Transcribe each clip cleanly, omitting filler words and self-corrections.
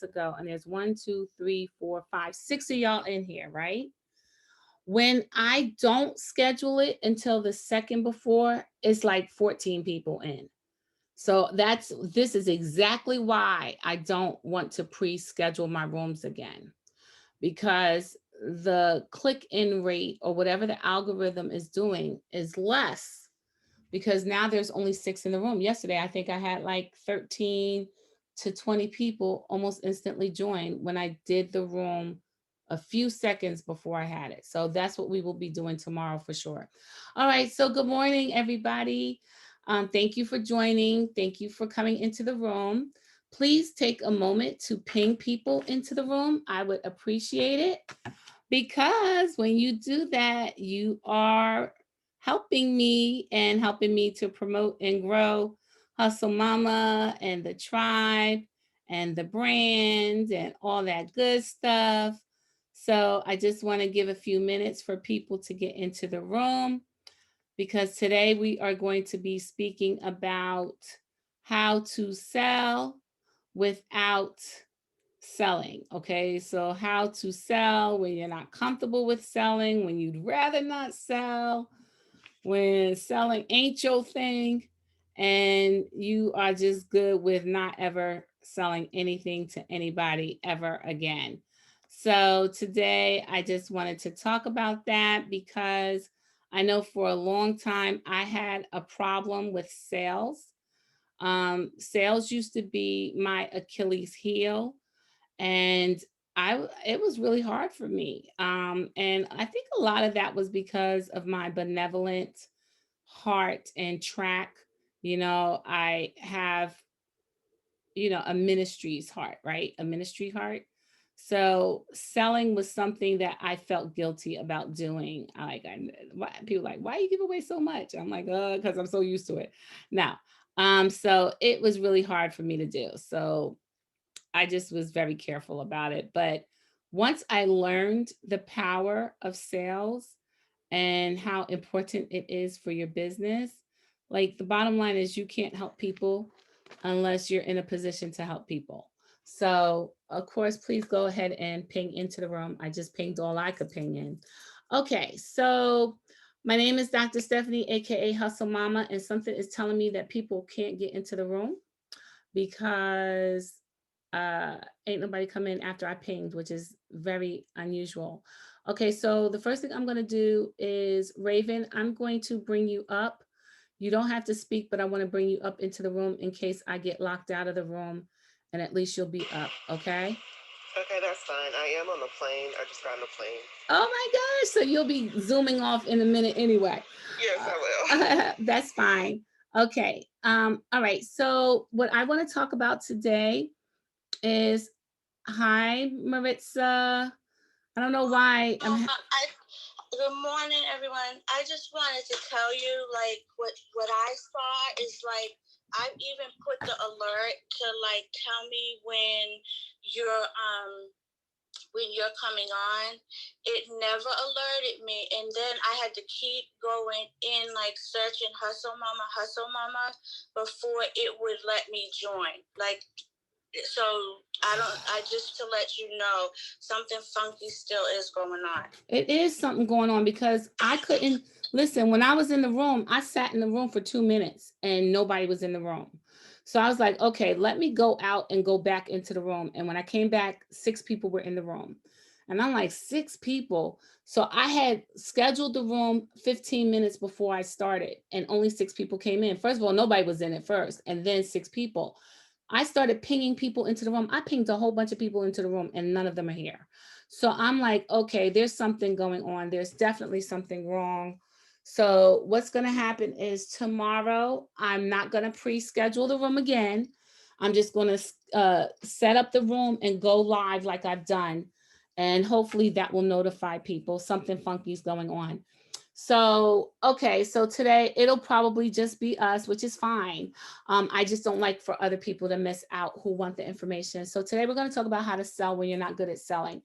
ago, and there's 6 of y'all in here, right? When I don't schedule it until the second before, it's like 14 people in. So this is exactly why I don't want to pre-schedule my rooms again, because the click in rate or whatever the algorithm is doing is less, because now there's only 6 in the room. Yesterday, I think I had like 13 to 20 people almost instantly join when I did the room a few seconds before I had it. So that's what we will be doing tomorrow for sure. All right. So good morning, everybody. Thank you for joining. Thank you for coming into the room. Please take a moment to ping people into the room. I would appreciate it, because when you do that, you are helping me and helping me to promote and grow Hustle Mama and the tribe and the brand and all that good stuff. So I just want to give a few minutes for people to get into the room, because today we are going to be speaking about how to sell without selling. Okay, so how to sell when you're not comfortable with selling, when you'd rather not sell, when selling ain't your thing, and you are just good with not ever selling anything to anybody ever again. So today I just wanted to talk about that, because I know for a long time I had a problem with sales. Sales used to be my Achilles heel, and it was really hard for me. And I think a lot of that was because of my benevolent heart and track. I have, a ministry's heart, right? A ministry heart. So selling was something that I felt guilty about doing. People like, why you give away so much? I'm like, because I'm so used to it now. So it was really hard for me to do. So I just was very careful about it. But once I learned the power of sales and how important it is for your business, like the bottom line is you can't help people unless you're in a position to help people. So, of course, please go ahead and ping into the room. I just pinged all I could ping in. Okay, so my name is Dr. Stefany, aka Hustle Mama, and something is telling me that people can't get into the room because uh ain't nobody come in after I pinged, which is very unusual. Okay, so the first thing I'm going to do is, Raven, I'm going to bring you up. You don't have to speak, but I want to bring you up into the room in case I get locked out of the room, and at least you'll be up. Okay. Okay, that's fine. I am on the plane. I just got on the plane. Oh my gosh, so you'll be zooming off in a minute anyway. Yes, I will. That's fine. Okay. All right, so what I want to talk about today is, hi, Maritza. I don't know why. Good morning, everyone. I just wanted to tell you, like, what I saw is like I've even put the alert to like tell me you're when you're coming on. It never alerted me, and then I had to keep going in, like searching Hustle Mama before it would let me join. Like, so I just to let you know, something funky still is going on. It is something going on, because I couldn't listen. When I was in the room, I sat in the room for 2 minutes and nobody was in the room. So I was like, okay, let me go out and go back into the room. And when I came back, 6 people were in the room. And I'm like, 6 people. So I had scheduled the room 15 minutes before I started, and only 6 people came in. First of all, nobody was in it first, and then 6 people. I started pinging people into the room. I pinged a whole bunch of people into the room, and none of them are here. So I'm like, okay, there's something going on. There's definitely something wrong. So what's going to happen is, tomorrow, I'm not going to pre-schedule the room again. I'm just going to set up the room and go live like I've done. And hopefully that will notify people something funky is going on. So, okay, so today it'll probably just be us, which is fine. I just don't like for other people to miss out who want the information. So today we're going to talk about how to sell when you're not good at selling.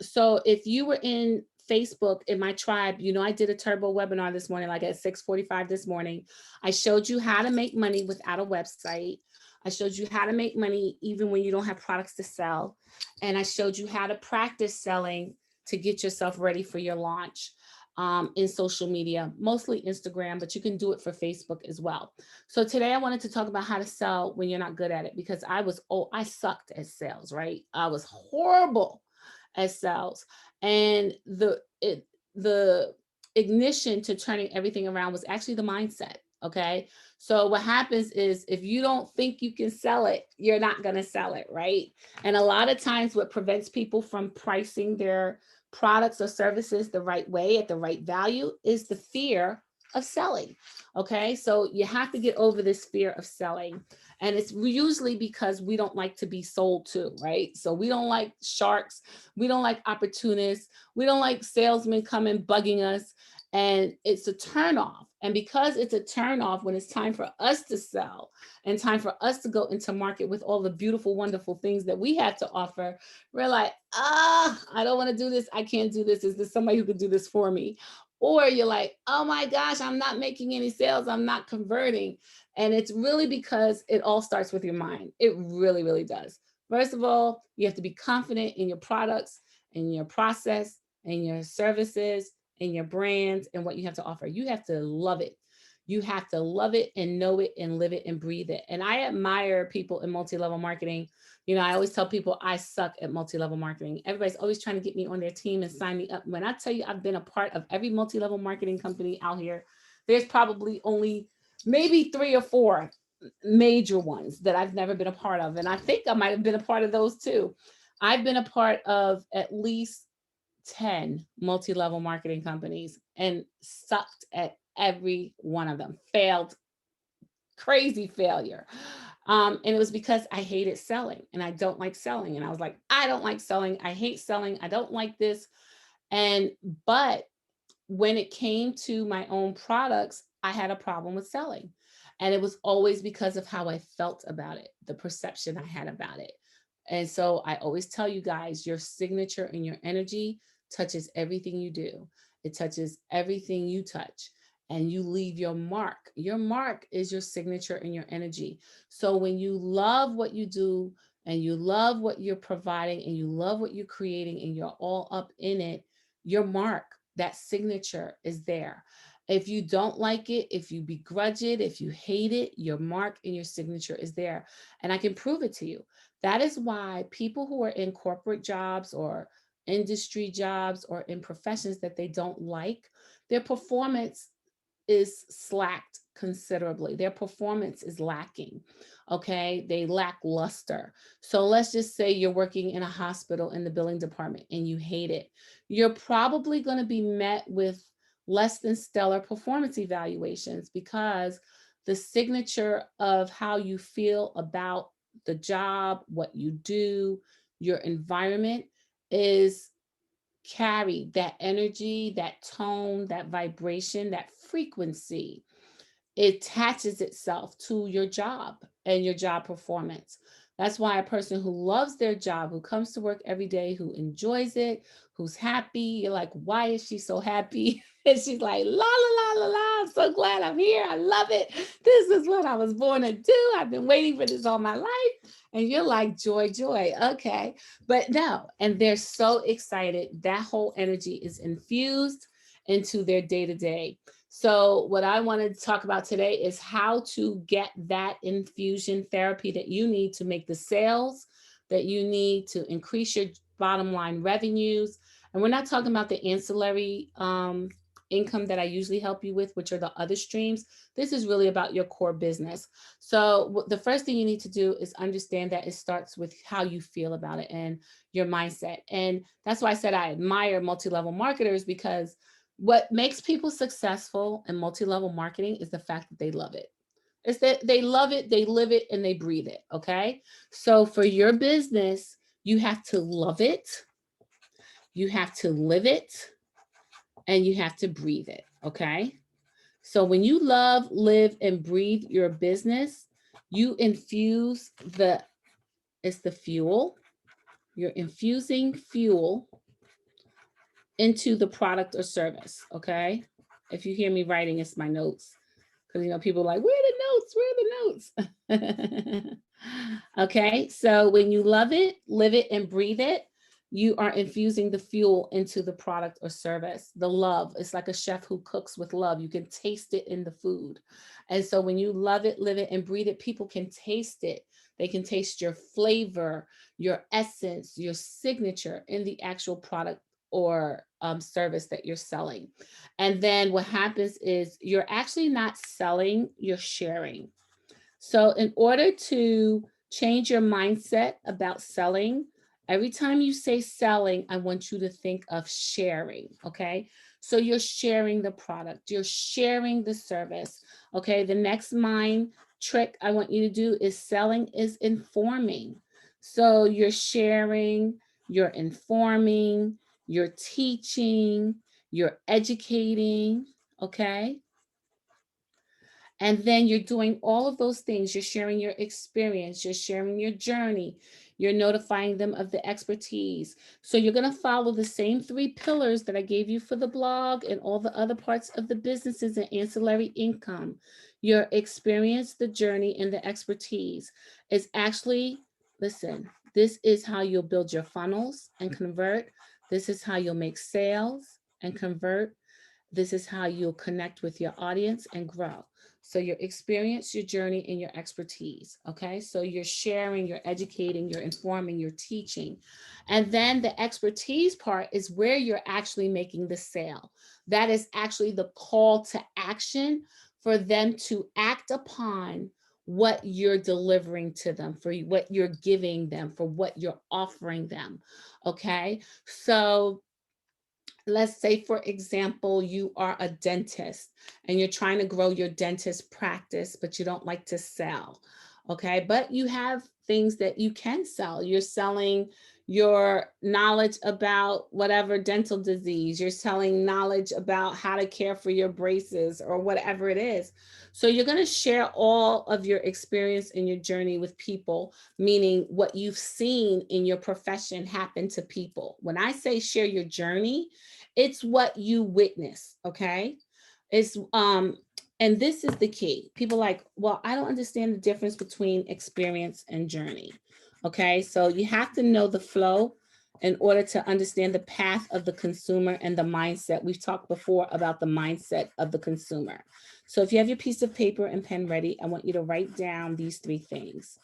So if you were in Facebook in my tribe, I did a turbo webinar this morning, like at 6:45 this morning. I showed you how to make money without a website. I showed you how to make money even when you don't have products to sell. And I showed you how to practice selling to get yourself ready for your launch in social media, mostly Instagram, but you can do it for Facebook as well. So today I wanted to talk about how to sell when you're not good at it, because I sucked at sales, right? I was horrible at sales. And the ignition to turning everything around was actually the mindset. Okay. So what happens is if you don't think you can sell it, you're not going to sell it, right? And a lot of times what prevents people from pricing their products or services the right way at the right value is the fear of selling. Okay. So you have to get over this fear of selling. And it's usually because we don't like to be sold to, right? So we don't like sharks. We don't like opportunists. We don't like salesmen coming bugging us. And it's a turnoff. And because it's a turnoff when it's time for us to sell and time for us to go into market with all the beautiful, wonderful things that we have to offer, we're like, I don't want to do this. I can't do this. Is there somebody who could do this for me? Or you're like, oh my gosh, I'm not making any sales. I'm not converting. And it's really because it all starts with your mind. It really, really does. First of all, you have to be confident in your products, in your process, in your services, in your brands, and what you have to offer. You have to love it. You have to love it and know it and live it and breathe it. And I admire people in multi-level marketing. I always tell people I suck at multi-level marketing. Everybody's always trying to get me on their team and sign me up. When I tell you I've been a part of every multi-level marketing company out here, there's probably only maybe 3 or 4 major ones that I've never been a part of. And I think I might have been a part of those too. I've been a part of at least 10 multi-level marketing companies and sucked at every one of them, failed, crazy failure. And it was because I hated selling and I don't like selling. And I was like, I don't like selling. I hate selling. I don't like this. But when it came to my own products, I had a problem with selling. And it was always because of how I felt about it, the perception I had about it. And so I always tell you guys, your signature and your energy touches everything you do. It touches everything you touch, and you leave your mark. Your mark is your signature and your energy. So when you love what you do and you love what you're providing and you love what you're creating and you're all up in it, your mark, that signature is there. If you don't like it, if you begrudge it, if you hate it, your mark and your signature is there. And I can prove it to you. That is why people who are in corporate jobs or industry jobs or in professions that they don't like, their performance is slacked considerably. Their performance is lacking. Okay. They lack luster. So let's just say you're working in a hospital in the billing department and you hate it. You're probably going to be met with less than stellar performance evaluations because the signature of how you feel about the job, what you do, your environment is carry that energy, that tone, that vibration, that frequency. It attaches itself to your job and your job performance. That's why a person who loves their job, who comes to work every day, who enjoys it, who's happy, you're like, why is she so happy? And she's like, la, la, la, la, la, I'm so glad I'm here. I love it. This is what I was born to do. I've been waiting for this all my life. And you're like, joy, joy. Okay. But no, and they're so excited. That whole energy is infused into their day to day. So, what I wanted to talk about today is how to get that infusion therapy that you need to make the sales that you need to increase your bottom line revenues. And we're not talking about the ancillary income that I usually help you with, which are the other streams. This is really about your core business. So, the first thing you need to do is understand that it starts with how you feel about it and your mindset. And that's why I said I admire multi level marketers, because what makes people successful in multi-level marketing is the fact that they love it. It's that they love it, they live it, and they breathe it. Okay. So for your business, you have to love it, you have to live it, and you have to breathe it. Okay. So when you love, live, and breathe your business, you infuse it's the fuel. You're infusing fuel into the product or service. Okay. If you hear me writing, it's my notes. Because people are like, where are the notes? Where are the notes? Okay, so when you love it, live it, and breathe it, you are infusing the fuel into the product or service. The love, it's like a chef who cooks with love. You can taste it in the food. And so when you love it, live it, and breathe it, people can taste it. They can taste your flavor, your essence, your signature in the actual product or service that you're selling. And then what happens is you're actually not selling, you're sharing. So, in order to change your mindset about selling, every time you say selling, I want you to think of sharing. Okay. So, you're sharing the product, you're sharing the service. Okay. The next mind trick I want you to do is selling is informing. So, you're sharing, you're informing, you're teaching, you're educating. Okay. And then you're doing all of those things. You're sharing your experience, you're sharing your journey, you're notifying them of the expertise. So you're going to follow the same three pillars that I gave you for the blog and all the other parts of the businesses and ancillary income. Your experience, the journey, and the expertise is actually, listen, this is how you'll build your funnels and convert. This is how you'll make sales and convert. This is how you'll connect with your audience and grow. So your experience, your journey, and your expertise. Okay. So you're sharing, you're educating, you're informing, you're teaching. And then the expertise part is where you're actually making the sale. That is actually the call to action for them to act upon what you're delivering to them, for what you're giving them, for what you're offering them. Okay. So let's say, for example, you are a dentist and you're trying to grow your dentist practice, but you don't like to sell. Okay. But you have things that you can sell. You're selling your knowledge about whatever dental disease, you're selling knowledge about how to care for your braces or whatever it is. So you're going to share all of your experience and your journey with people, meaning what you've seen in your profession happen to people. When I say share your journey, it's what you witness. Okay. It's and this is the key. People like, well, I don't understand the difference between experience and journey. Okay. So you have to know the flow in order to understand the path of the consumer and the mindset. We've talked before about the mindset of the consumer. So if you have your piece of paper and pen ready, I want you to write down these three things.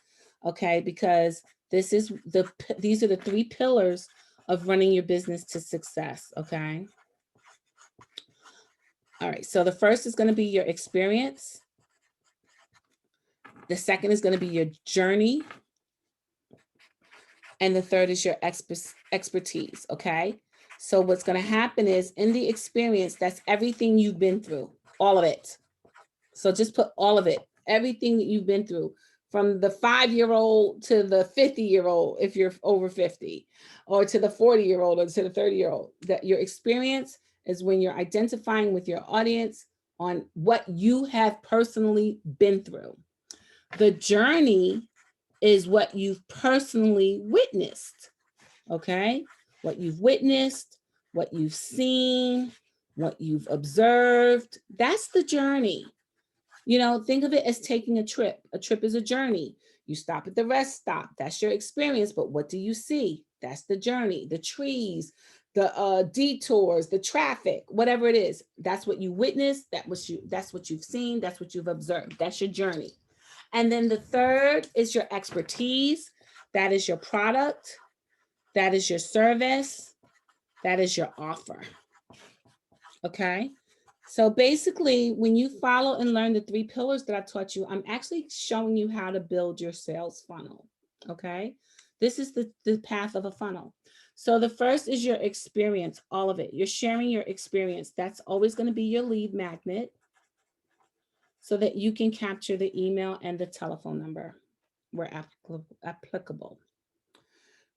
Okay. Because these are the three pillars of running your business to success. Okay. All right. So the first is going to be your experience. The second is going to be your journey. And the third is your expertise. Okay. So what's going to happen is in the experience, that's everything you've been through, all of it. So just put all of it, everything that you've been through, from the 5-year-old to the 50-year-old, if you're over 50, or to the 40-year-old or to the 30-year-old. That your experience is when you're identifying with your audience on what you have personally been through. The journey is what you've personally witnessed. Okay. What you've witnessed, what you've seen, what you've observed. That's the journey. Think of it as taking a trip. A trip is a journey. You stop at the rest stop. That's your experience. But what do you see? That's the journey. The trees, the detours, the traffic, whatever it is. That's what you witnessed. That's what you've seen. That's what you've observed. That's your journey. And then the third is your expertise. That is your product. That is your service. That is your offer. Okay. So basically, when you follow and learn the three pillars that I taught you, I'm actually showing you how to build your sales funnel. Okay. This is the path of a funnel. So the first is your experience, all of it. You're sharing your experience. That's always going to be your lead magnet so that you can capture the email and the telephone number where applicable.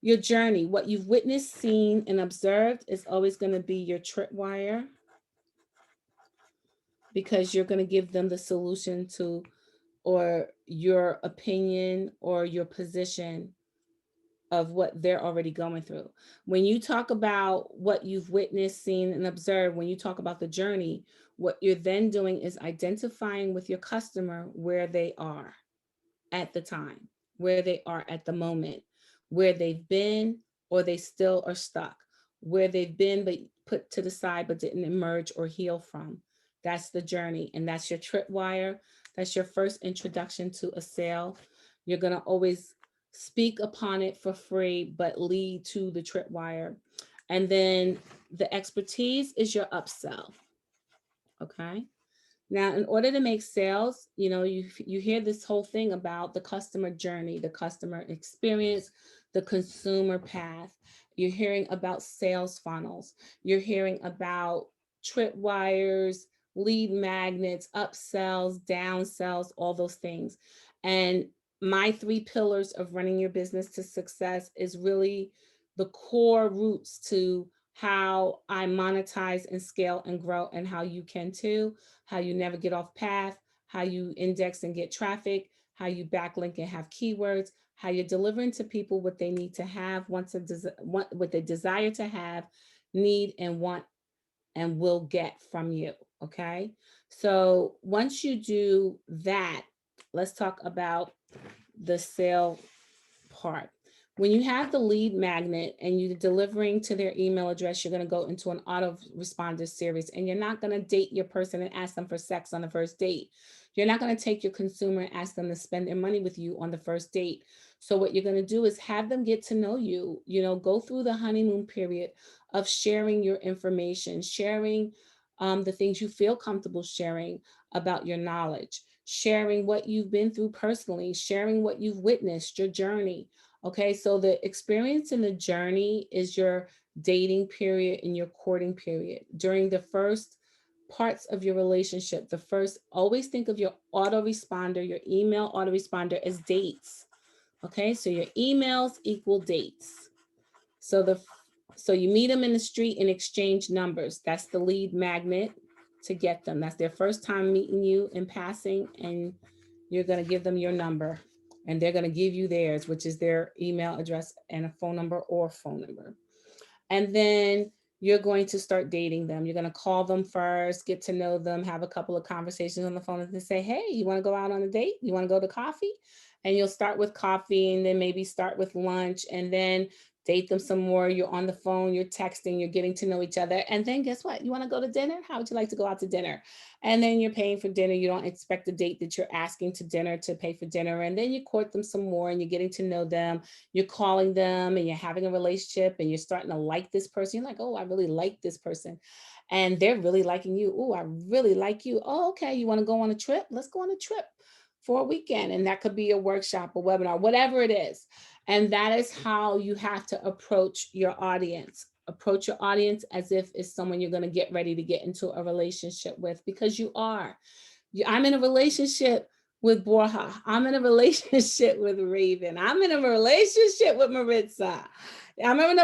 Your journey, what you've witnessed, seen, and observed is always going to be your tripwire, because you're going to give them the solution to, or your opinion or your position of what they're already going through. When you talk about what you've witnessed, seen, and observed, when you talk about the journey, what you're then doing is identifying with your customer where they are at the time. where they are at the moment, where they've been, or they still are stuck, where they've been but put to the side but didn't emerge or heal from. That's the journey, and that's your tripwire. That's your first introduction to a sale. You're going to always speak upon it for free, but lead to the tripwire. And then the expertise is your upsell. Okay. Now, in order to make sales, you hear this whole thing about the customer journey, the customer experience, the consumer path. You're hearing about sales funnels. You're hearing about tripwires, lead magnets, upsells, downsells, all those things. And my three pillars of running your business to success is really the core roots to how I monetize and scale and grow, and how you can too, how you never get off path, how you index and get traffic, how you backlink and have keywords, how you're delivering to people what they need to have, what they desire to have, need, and want, and will get from you. Okay. So once you do that, let's talk about the sale part. When you have the lead magnet and you're delivering to their email address, you're going to go into an autoresponder series, and you're not going to date your person and ask them for sex on the first date. You're not going to take your consumer and ask them to spend their money with you on the first date. So what you're going to do is have them get to know you, go through the honeymoon period of sharing your information, sharing the things you feel comfortable sharing about your knowledge, sharing what you've been through personally, sharing what you've witnessed, your journey. Okay, so the experience in the journey is your dating period and your courting period. During the first parts of your relationship, always think of your autoresponder, your email autoresponder as dates. Okay, so your emails equal dates. So you meet them in the street and exchange numbers. That's the lead magnet to get them. That's their first time meeting you in passing, and you're going to give them your number, and they're going to give you theirs, which is their email address and a phone number or phone number. And then you're going to start dating them. You're going to call them first, get to know them, have a couple of conversations on the phone, and say, hey, you want to go out on a date? You want to go to coffee? And you'll start with coffee, and then maybe start with lunch, and then date them some more. You're on the phone, you're texting, you're getting to know each other. And then guess what? You want to go to dinner? How would you like to go out to dinner? And then you're paying for dinner. You don't expect the date that you're asking to dinner to pay for dinner. And then you court them some more, and you're getting to know them. You're calling them, and you're having a relationship, and you're starting to like this person. You're like, oh, I really like this person. And they're really liking you. Oh, I really like you. Oh, okay. You want to go on a trip? Let's go on a trip for a weekend. And that could be a workshop, a webinar, whatever it is. And that is how you have to approach your audience. Approach your audience as if it's someone you're going to get ready to get into a relationship with, because you are. I'm in a relationship with Borja. I'm in a relationship with Raven. I'm in a relationship with Maritza. I'm in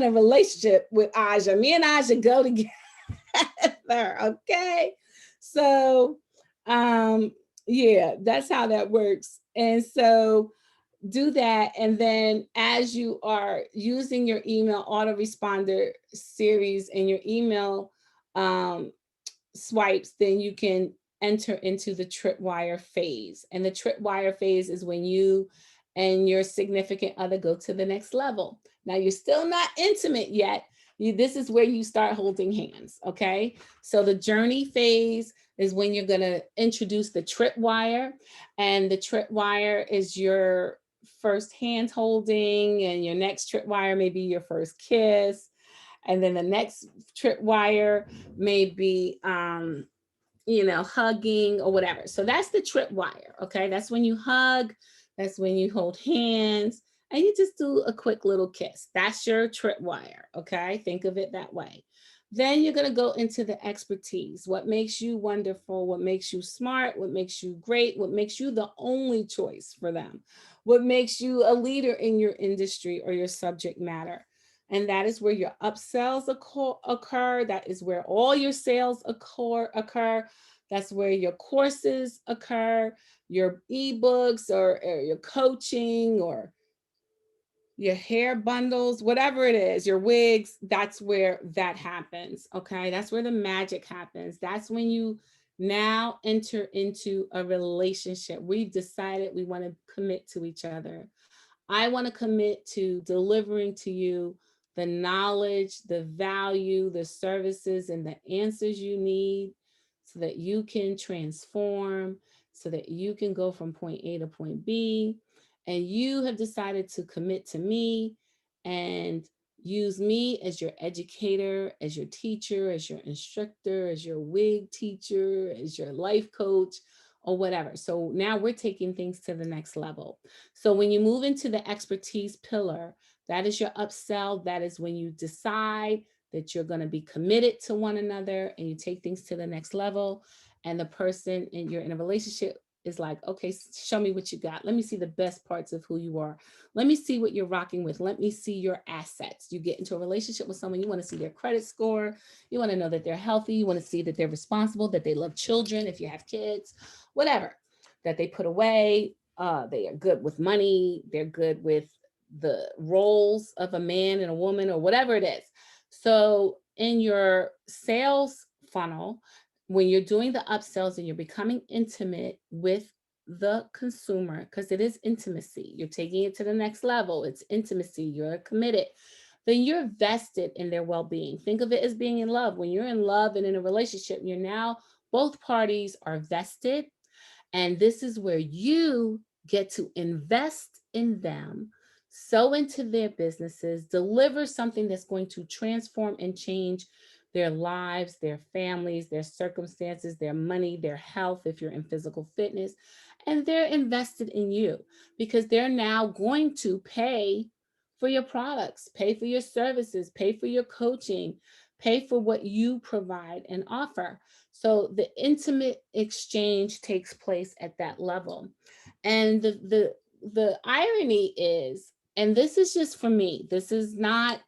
a relationship with Aja. Me and Aja go together. Okay. So yeah, that's how that works. And so do that. And then as you are using your email autoresponder series and your email swipes, then you can enter into the tripwire phase. And the tripwire phase is when you and your significant other go to the next level. Now, you're still not intimate yet. This is where you start holding hands. Okay. So the journey phase is when you're going to introduce the tripwire, and the tripwire is your first hand holding, and your next tripwire may be your first kiss. And then the next tripwire may be hugging or whatever. So that's the tripwire. Okay. That's when you hug. That's when you hold hands, and you just do a quick little kiss. That's your tripwire. Okay. Think of it that way. Then you're going to go into the expertise. What makes you wonderful? What makes you smart? What makes you great? What makes you the only choice for them? What makes you a leader in your industry or your subject matter? And that is where your upsells occur. That is where all your sales occur. That's where your courses occur, your ebooks or your coaching or your hair bundles, whatever it is, your wigs. That's where that happens. Okay. That's where the magic happens. That's when you Now enter into a relationship. We've decided we want to commit to each other. I want to commit to delivering to you the knowledge, the value, the services, and the answers you need so that you can transform, so that you can go from point A to point B. And you have decided to commit to me and use me as your educator, as your teacher, as your instructor, as your wig teacher, as your life coach, or whatever. So now we're taking things to the next level. So when you move into the expertise pillar, that is your upsell. That is when you decide that you're going to be committed to one another and you take things to the next level. And the person and you're in a relationship is like, okay, show me what you got. Let me see the best parts of who you are. Let me see what you're rocking with. Let me see your assets. You get into a relationship with someone, you want to see their credit score. You want to know that they're healthy. You want to see that they're responsible, that they love children, if you have kids, whatever, that they put away. They are good with money. They're good with the roles of a man and a woman or whatever it is. So in your sales funnel, when you're doing the upsells and you're becoming intimate with the consumer, because it is intimacy, you're taking it to the next level, it's intimacy, you're committed, then you're vested in their well-being. Think of it as being in love. When you're in love and in a relationship, you're now, both parties are vested, and this is where you get to invest in them, sow into their businesses, deliver something that's going to transform and change their lives, their families, their circumstances, their money, their health, if you're in physical fitness. And they're invested in you because they're now going to pay for your products, pay for your services, pay for your coaching, pay for what you provide and offer. So the intimate exchange takes place at that level. And the irony is, and this is just for me, this is not,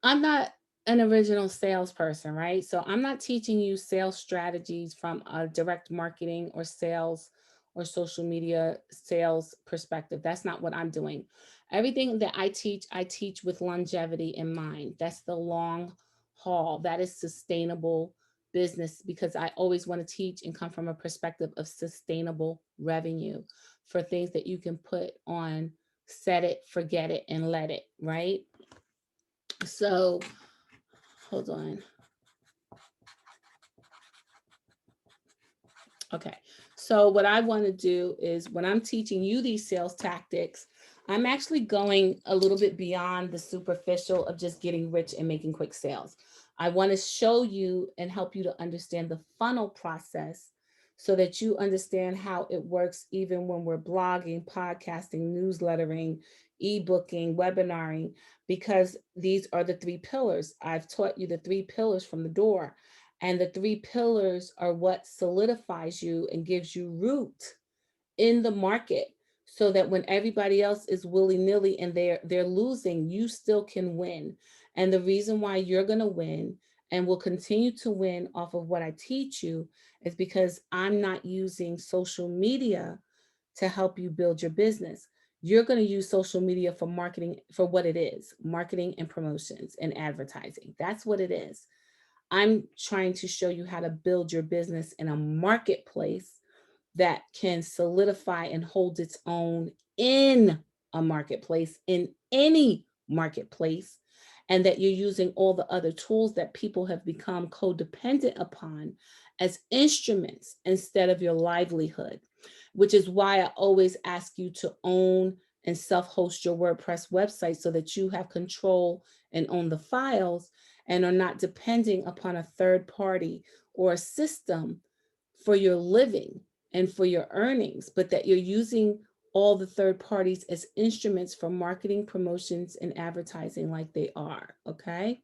I'm not an original salesperson, right? So I'm not teaching you sales strategies from a direct marketing or sales or social media sales perspective. That's not what I'm doing. Everything that I teach with longevity in mind. That's the long haul. That is sustainable business because I always want to teach and come from a perspective of sustainable revenue for things that you can put on set it, forget it, and let it, right? So hold on. Okay. So what I want to do is when I'm teaching you these sales tactics, I'm actually going a little bit beyond the superficial of just getting rich and making quick sales. I want to show you and help you to understand the funnel process so that you understand how it works even when we're blogging, podcasting, newslettering, ebooking, webinaring, because these are the three pillars. I've taught you the three pillars from the door. And the three pillars are what solidifies you and gives you root in the market so that when everybody else is willy-nilly and they're losing, you still can win. And the reason why you're going to win and will continue to win off of what I teach you is because I'm not using social media to help you build your business. You're going to use social media for marketing, for what it is, marketing and promotions and advertising. That's what it is. I'm trying to show you how to build your business in a marketplace that can solidify and hold its own in a marketplace, in any marketplace, and that you're using all the other tools that people have become codependent upon as instruments instead of your livelihood, which is why I always ask you to own and self-host your WordPress website so that you have control and own the files and are not depending upon a third party or a system for your living and for your earnings, but that you're using all the third parties as instruments for marketing, promotions, and advertising like they are, okay?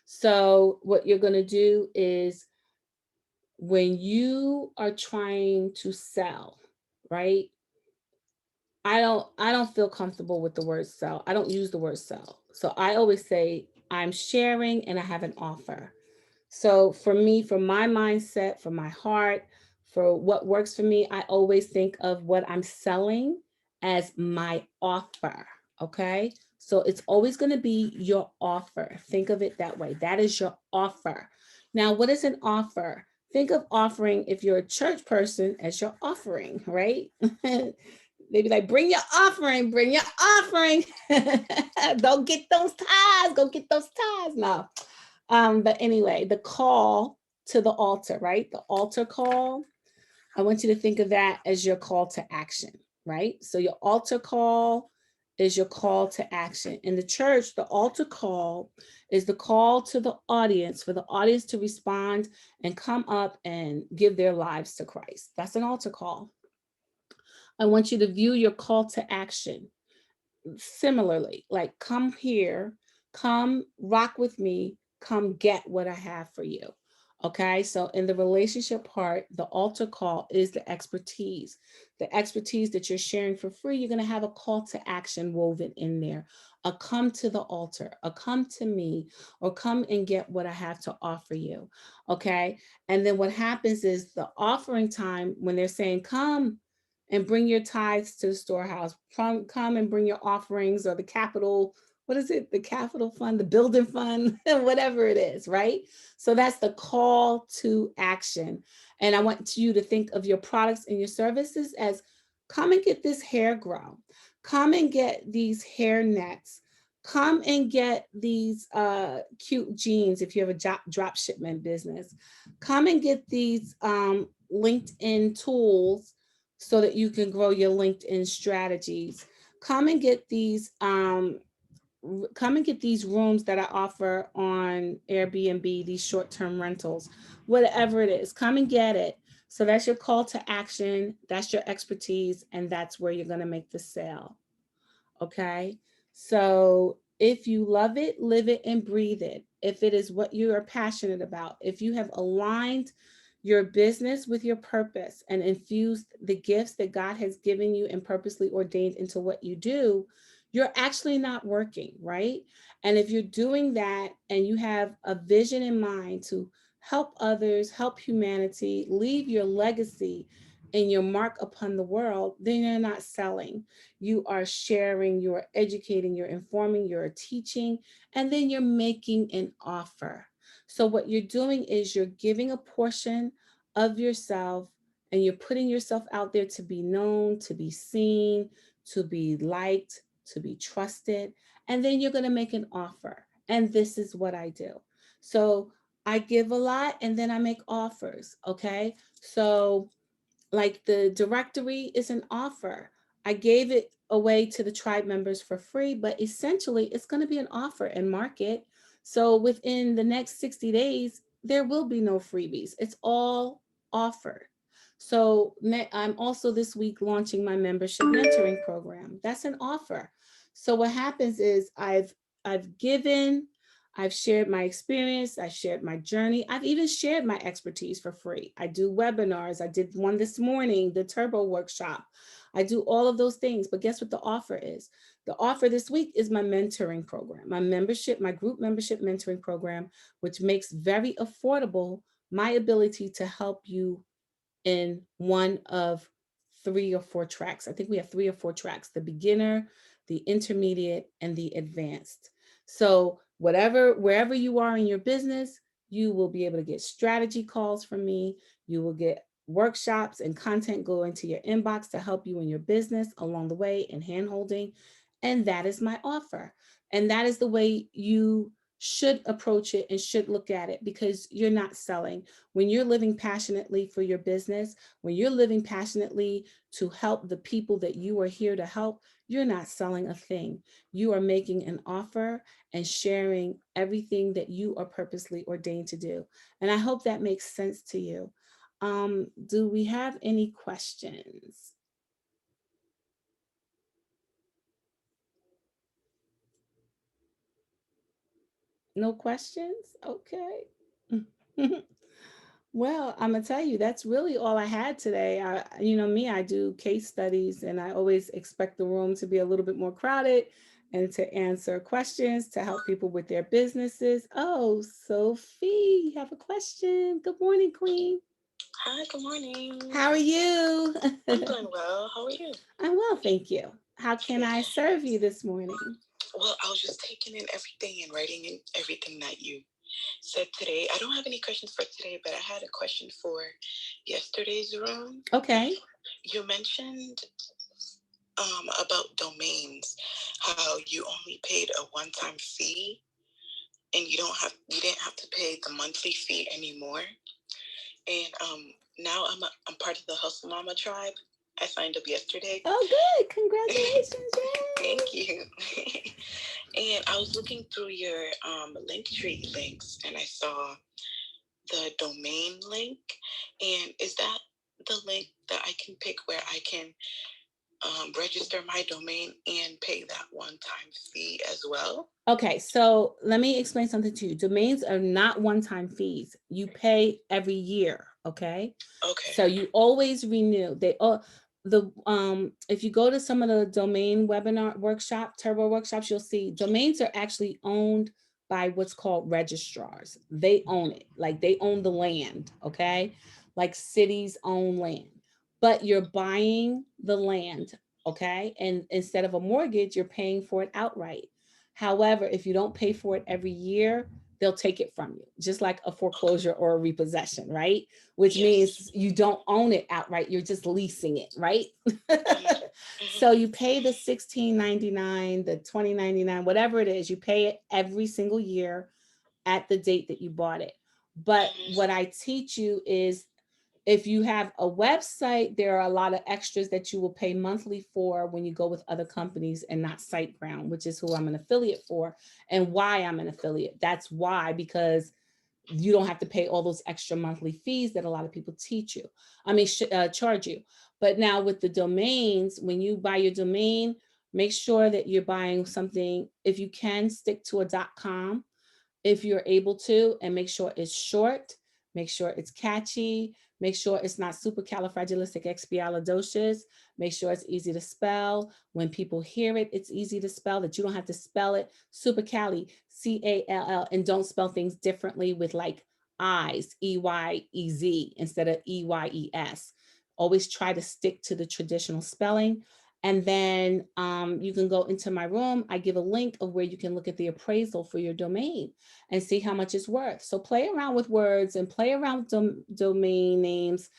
So what you're going to do is when you are trying to sell, right? I don't feel comfortable with the word sell. I don't use the word sell. So I always say I'm sharing and I have an offer. So for me, for my mindset, for my heart, for what works for me, I always think of what I'm selling as my offer. Okay. So it's always going to be your offer. Think of it that way. That is your offer. Now, what is an offer? Think of offering, if you're a church person, as your offering, right? They be like, bring your offering, bring your offering. Don't get those ties, go get those ties. No. But anyway, the call to the altar, right? The altar call. I want you to think of that as your call to action, right? So your altar call is your call to action. In the church, the altar call is the call to the audience, for the audience to respond and come up and give their lives to Christ. That's an altar call. I want you to view your call to action similarly, like, come here, come rock with me, come get what I have for you. Okay, so in the relationship part, the altar call is the expertise that you're sharing for free. You're going to have a call to action woven in there, a come to the altar, a come to me, or come and get what I have to offer you. Okay, and then what happens is the offering time, when they're saying come and bring your tithes to the storehouse. Come and bring your offerings, or the capital, what is it? The capital fund, the building fund, whatever it is, right? So that's the call to action. And I want you to think of your products and your services as, come and get this hair grow. Come and get these hair nets. Come and get these cute jeans if you have a drop shipment business. Come and get these LinkedIn tools so that you can grow your LinkedIn strategies. Come and get these rooms that I offer on Airbnb, these short-term rentals, whatever it is, come and get it. So that's your call to action, that's your expertise, and that's where you're going to make the sale. Okay. So if you love it, live it, and breathe it, if it is what you are passionate about, if you have aligned your business with your purpose and infused the gifts that God has given you and purposely ordained into what you do, you're actually not working, right? And if you're doing that and you have a vision in mind to help others, help humanity, leave your legacy and your mark upon the world, then you're not selling. You are sharing, you're educating, you're informing, you're teaching, and then you're making an offer. So what you're doing is you're giving a portion of yourself, and you're putting yourself out there to be known, to be seen, to be liked, to be trusted, and then you're going to make an offer. And this is what I do. So I give a lot and then I make offers. Okay. So like the directory is an offer. I gave it away to the tribe members for free, but essentially it's going to be an offer and market. So within the next 60 days, there will be no freebies. It's all offered. So I'm also this week launching my membership mentoring program. That's an offer. So what happens is I've given, I've shared my experience, I've shared my journey, I've even shared my expertise for free. I do webinars. I did one this morning, the Turbo Workshop. I do all of those things, but guess what the offer is? The offer this week is my mentoring program, my membership, my group membership mentoring program, which makes very affordable my ability to help you in one of 3 or 4 tracks. I think we have 3 or 4 tracks: the beginner, the intermediate, and the advanced. So wherever you are in your business, you will be able to get strategy calls from me. You will get workshops and content go into your inbox to help you in your business along the way, and hand holding. And that is my offer. And that is the way you should approach it and should look at it, because you're not selling. When you're living passionately for your business, when you're living passionately to help the people that you are here to help, you're not selling a thing. You are making an offer and sharing everything that you are purposely ordained to do. And I hope that makes sense to you. Do we have any questions? No questions? Okay. Well, I'm gonna tell you, that's really all I had today. You know me, I do case studies, and I always expect the room to be a little bit more crowded and to answer questions to help people with their businesses. Oh, Sophie, you have a question. Good morning, Queen. Hi, good morning. How are you? I'm doing well. How are you? I'm well, thank you. How can I serve you this morning? Well, I was just taking in everything and writing in everything that you said today. I don't have any questions for today, but I had a question for yesterday's room. Okay. You mentioned about domains, how you only paid a one-time fee, and you didn't have to pay the monthly fee anymore. And now I'm part of the Hustle Mama tribe. I signed up yesterday. Oh, good. Congratulations. Thank you. And I was looking through your Linktree links, and I saw the domain link. And is that the link that I can pick where I can register my domain and pay that one-time fee as well? Okay, so let me explain something to you. Domains are not one-time fees. You pay every year, okay? Okay. So you always renew. If you go to some of the domain webinar turbo workshops, you'll see domains are actually owned by what's called registrars. They own it, like they own the land, okay? Like cities own land, but you're buying the land, okay? And instead of a mortgage, you're paying for it outright. However, if you don't pay for it every year, they'll take it from you, just like a foreclosure or a repossession, right? Which means you don't own it outright, you're just leasing it, right? So you pay the $16.99, the $20.99, whatever it is, you pay it every single year at the date that you bought it. But what I teach you is, if you have a website, there are a lot of extras that you will pay monthly for when you go with other companies and not SiteGround, which is who I'm an affiliate for, and why I'm an affiliate. That's why, because you don't have to pay all those extra monthly fees that a lot of people charge you. But now with the domains, when you buy your domain, make sure that you're buying something, if you can, stick to a .com if you're able to, and make sure it's short, make sure it's catchy, make sure it's not supercalifragilisticexpialidocious, make sure it's easy to spell. When people hear it, it's easy to spell, that you don't have to spell it supercali, C-A-L-L, and don't spell things differently with like I's, E-Y-E-Z instead of E-Y-E-S. Always try to stick to the traditional spelling. And then you can go into my room. I give a link of where you can look at the appraisal for your domain and see how much it's worth. So play around with words and play around with domain names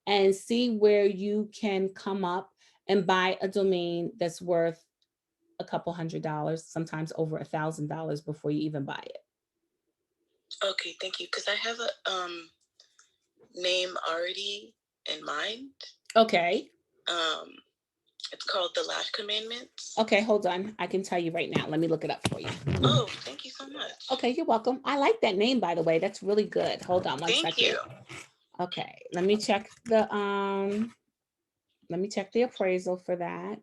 and see where you can come up and buy a domain that's worth a couple $100, sometimes over $1,000 before you even buy it. Okay, thank you. Because I have a name already in mind. Okay. It's called The Last Commandments. Okay, hold on. I can tell you right now. Let me look it up for you. Oh, thank you so much. Okay, you're welcome. I like that name, by the way. That's really good. Hold on one second. Thank you. Okay, let me check the appraisal for that.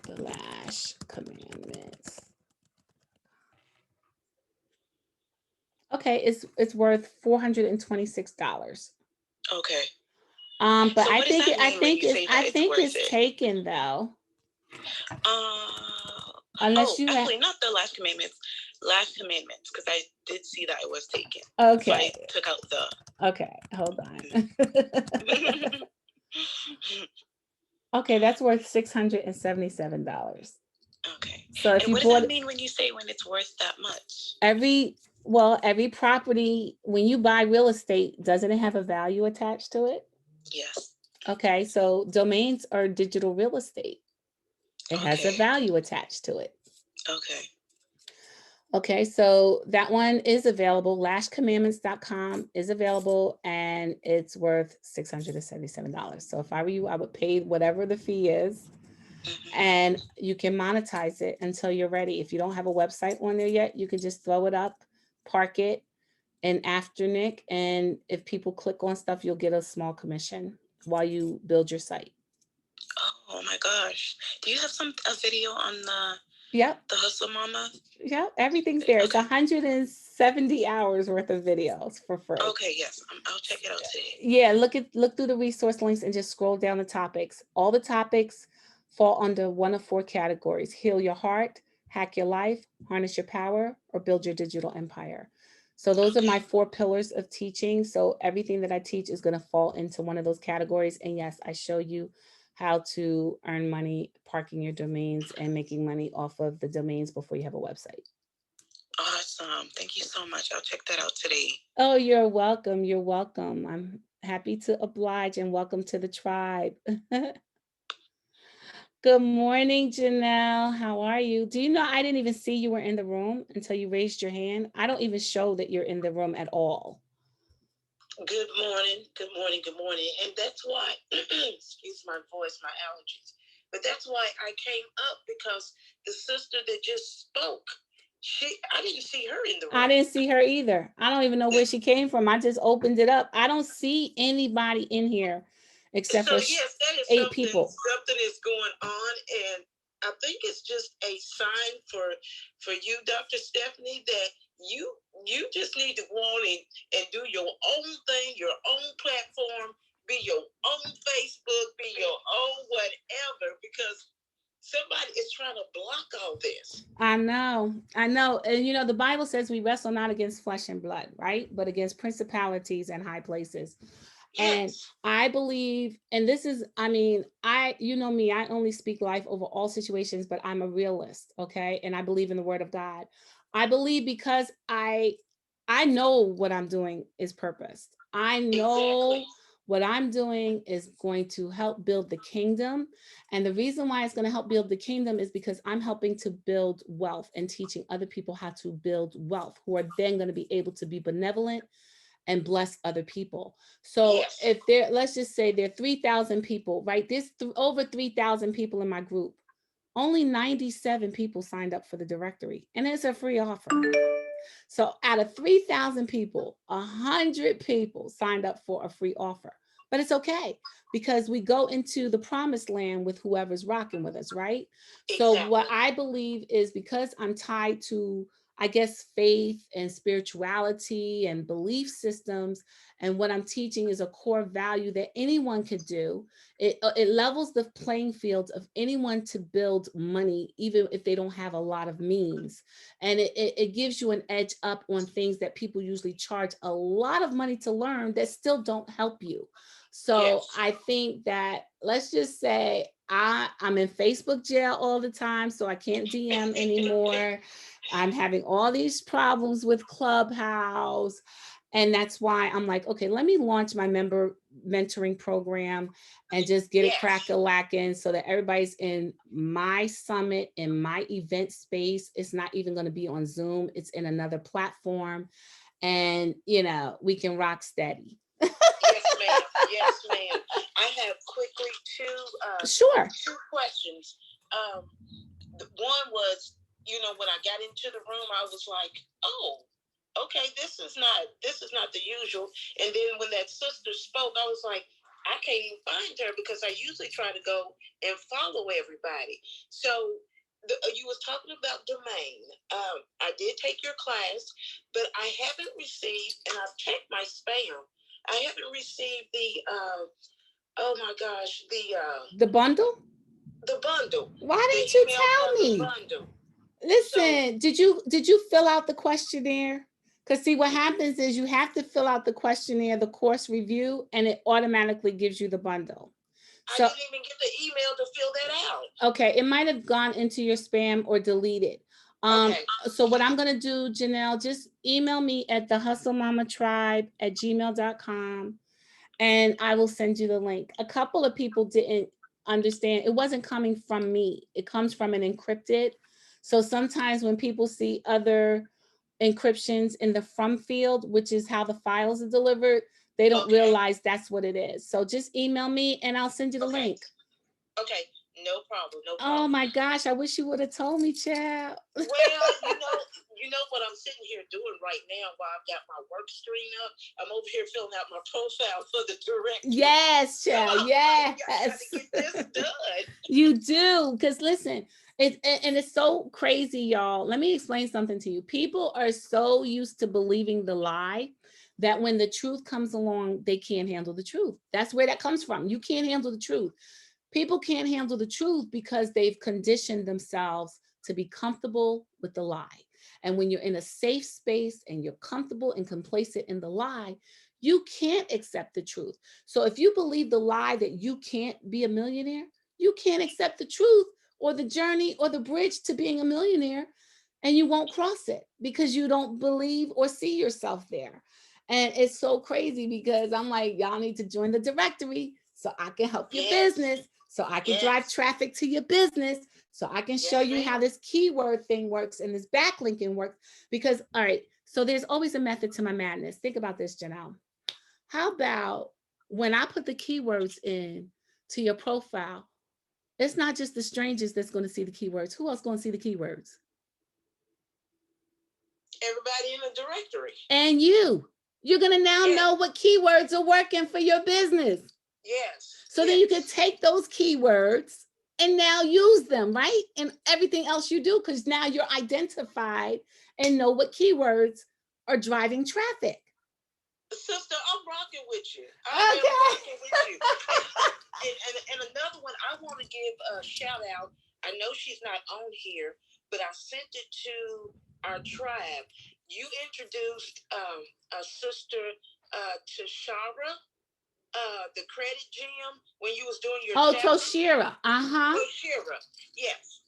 The Last Commandments. Okay, it's worth $426. Okay. But so I think it's it? taken though. Unless you actually not The Last Commandments, Last Commandments, because I did see that it was taken. Okay. So I took out the. Okay, hold on. Okay, that's worth $677. Okay. So if and you what bought, does that mean when you say when it's worth that much? every property, when you buy real estate, doesn't it have a value attached to it? Yes. Okay, so domains are digital real estate. It has a value attached to it. Okay. Okay, so that one is available. Lashcommandments.com is available, and it's worth $677. So if I were you, I would pay whatever the fee is, and you can monetize it until you're ready. If you don't have a website on there yet, you can just throw it up, park it in Afternic, and if people click on stuff, you'll get a small commission while you build your site. Oh my gosh. Do you have a video on the Hustle Mama? Yeah, everything's there. It's 170 hours worth of videos for free. Okay, yes. I'll check it out today. Yeah, look through the resource links and just scroll down the topics. All the topics fall under one of 4 categories: heal your heart, hack your life, harness your power, or build your digital empire. So those are my 4 pillars of teaching. So everything that I teach is going to fall into one of those categories. And yes, I show you how to earn money parking your domains and making money off of the domains before you have a website. Awesome. Thank you so much. I'll check that out today. Oh, you're welcome. You're welcome. I'm happy to oblige and welcome to the tribe. Good morning, Janelle. How are you? Do you know I didn't even see you were in the room until you raised your hand? I don't even show that you're in the room at all. Good morning. Good morning. Good morning. And that's why, excuse my voice, my allergies. But that's why I came up, because the sister that just spoke, I didn't see her in the room. I didn't see her either. I don't even know where she came from. I just opened it up. I don't see anybody in here except for yes, that is 8 people. Something is going on, and I think it's just a sign for you, Dr. Stefany, that you just need to go on and do your own thing, your own platform, be your own Facebook, be your own whatever, because somebody is trying to block all this. I know. And you know, the Bible says we wrestle not against flesh and blood, right? But against principalities and high places. And I believe, and this is, I mean, you know me, I only speak life over all situations, but I'm a realist, okay? And I believe in the word of God. I believe because I know what I'm doing is purposed. I know what I'm doing is going to help build the kingdom. And the reason why it's going to help build the kingdom is because I'm helping to build wealth and teaching other people how to build wealth, who are then going to be able to be benevolent and bless other people. So if let's just say there are 3,000 people, right? There's over 3,000 people in my group. Only 97 people signed up for the directory, and it's a free offer. So out of 3,000 people, 100 people signed up for a free offer. But it's okay, because we go into the promised land with whoever's rocking with us, right? So what I believe is, because I'm tied to, I guess, faith and spirituality and belief systems, and what I'm teaching is a core value that anyone could do. It levels the playing field of anyone to build money, even if they don't have a lot of means. And it gives you an edge up on things that people usually charge a lot of money to learn that still don't help you. So I think that, let's just say, I'm in Facebook jail all the time, so I can't DM anymore. I'm having all these problems with Clubhouse. And that's why I'm like, okay, let me launch my member mentoring program and just get it crack-a-lacking, so that everybody's in my summit, in my event space. It's not even going to be on Zoom. It's in another platform. And, you know, we can rock steady. Yes, ma'am. Yes, ma'am. I have quickly two questions. One was, when I got into the room, I was like, oh, okay, this is not the usual. And then when that sister spoke, I was like, I can't even find her, because I usually try to go and follow everybody. So you was talking about domain. I did take your class, but I haven't received, and I've checked my spam. I haven't received the oh my gosh, the bundle. The bundle. Why didn't you tell me? Bundle. Listen, so, did you fill out the questionnaire? Because see, what happens is you have to fill out the questionnaire, the course review, and it automatically gives you the bundle. So, I didn't even get the email to fill that out. Okay, it might have gone into your spam or deleted. Okay. So what I'm going to do, Janelle, just email me at thehustlemamatribe@gmail.com, and I will send you the link. A couple of people didn't understand. It wasn't coming from me. It comes from an encrypted. So sometimes when people see other encryptions in the from field, which is how the files are delivered, they don't realize that's what it is. So just email me and I'll send you the link. Okay, no problem. Oh my gosh, I wish you would have told me, child. Well, you know what I'm sitting here doing right now while I've got my work screen up? I'm over here filling out my profile for the director. Yes, child. Yes. I gotta get this done. You do, because listen, it's so crazy, y'all. Let me explain something to you. People are so used to believing the lie that when the truth comes along, they can't handle the truth. That's where that comes from. You can't handle the truth. People can't handle the truth because they've conditioned themselves to be comfortable with the lie. And when you're in a safe space and you're comfortable and complacent in the lie, You can't accept the truth. So if you believe the lie that you can't be a millionaire, you can't accept the truth or the journey or the bridge to being a millionaire, and you won't cross it because you don't believe or see yourself there. And it's so crazy because I'm like, y'all need to join the directory so I can help your business, so I can drive traffic to your business, so I can show you how this keyword thing works and this backlinking works. Because, all right, so there's always a method to my madness. Think about this, Janelle. How about when I put the keywords in to your profile, it's not just the strangers that's going to see the keywords. Who else going to see the keywords? Everybody in the directory. And you're going to now know what keywords are working for your business. Yes. So then you can take those keywords and now use them, right? And everything else you do, because now you're identified and know what keywords are driving traffic. Sister, I'm rocking with you. I'm rocking with you. and another one, I want to give a shout out. I know she's not on here, but I sent it to our tribe. You introduced a sister, Tashara, the credit gem, when you was doing your Toshira. Toshira. Yes.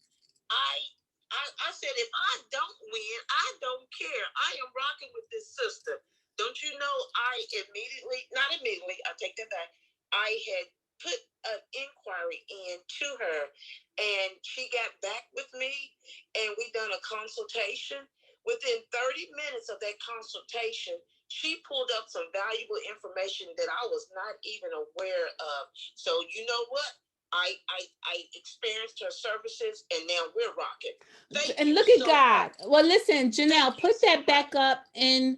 I said, if I don't win, I don't care. I am rocking with this sister. Don't you know, not immediately, I take that back. I had put an inquiry in to her, and she got back with me, and we done a consultation. Within 30 minutes of that consultation, she pulled up some valuable information that I was not even aware of. So you know what? I experienced her services, and now we're rocking. And look at God. Well, listen, Janelle, put that back up and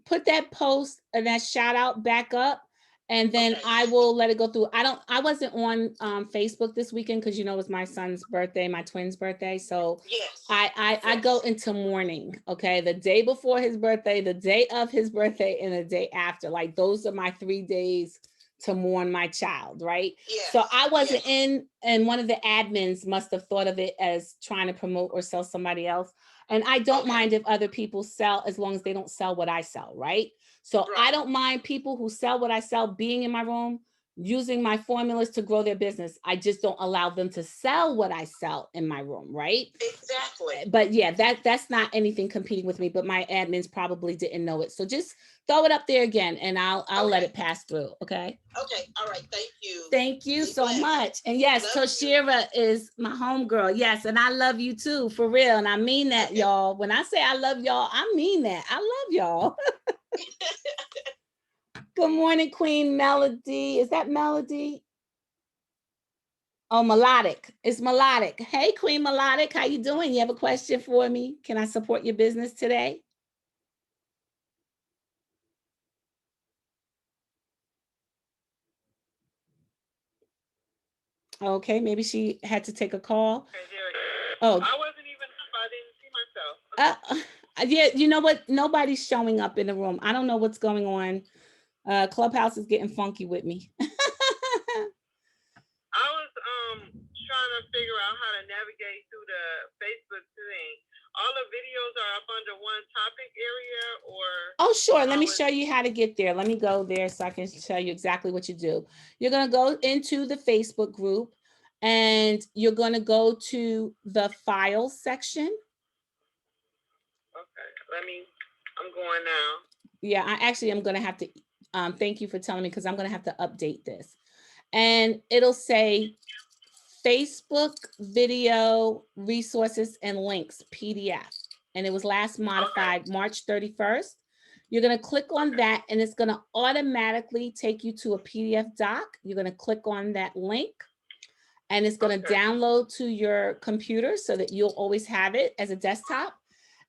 put that post and that shout out back up, and then I will let it go through. I wasn't on Facebook this weekend because, you know, it was my son's birthday, my twin's birthday. So I go into mourning. Okay. The day before his birthday, the day of his birthday, and the day after. Like, those are my 3 days to mourn my child, right? So I wasn't in, and one of the admins must have thought of it as trying to promote or sell somebody else. And I don't mind if other people sell, as long as they don't sell what I sell, right? So I don't mind people who sell what I sell being in my room, using my formulas to grow their business. I just don't allow them to sell what I sell in my room, right? Exactly. But yeah, that's not anything competing with me, but my admins probably didn't know it. So just throw it up there again, and I'll let it pass through, okay? Okay, all right, thank you. Thank you so much. And yes, Toshira is my homegirl. Yes, and I love you too, for real. And I mean that, y'all. When I say I love y'all, I mean that. I love y'all. Good morning, Queen Melody. Is that Melody? Oh, Melodic. It's Melodic. Hey, Queen Melodic. How you doing? You have a question for me? Can I support your business today? Okay, maybe she had to take a call. Oh, I wasn't even up. I didn't see myself. Yeah, you know what? Nobody's showing up in the room. I don't know what's going on. Clubhouse is getting funky with me. I was trying to figure out how to navigate through the Facebook thing. All the videos are up under one topic area, or? Oh, sure. Let me show you how to get there. Let me go there so I can show you exactly what you do. You're going to go into the Facebook group, and you're going to go to the files section. Okay, I'm going now. Yeah, I'm going to have to, thank you for telling me, because I'm going to have to update this. And it'll say Facebook video resources and links PDF. And it was last modified March 31st. You're going to click on that, and it's going to automatically take you to a PDF doc. You're going to click on that link, and it's going to download to your computer so that you'll always have it as a desktop.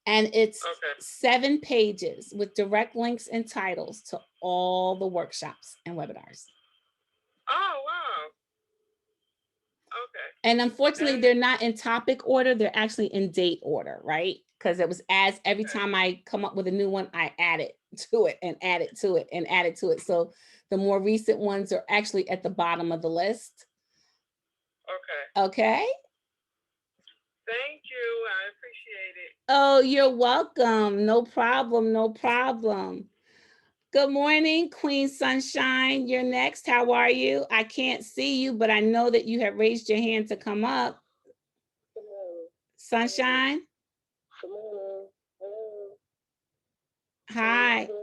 And it's 7 pages with direct links and titles to all the workshops and webinars. Oh, wow. Okay. And unfortunately, they're not in topic order. They're actually in date order, right? Because it was every time I come up with a new one, I add it to it and add it to it and add it to it. So the more recent ones are actually at the bottom of the list. Okay. Okay. Thank you. I appreciate it. Oh, you're welcome. No problem. No problem. Good morning, Queen Sunshine. You're next. How are you? I can't see you, but I know that you have raised your hand to come up. Sunshine. Good morning. Hello. Hi. Can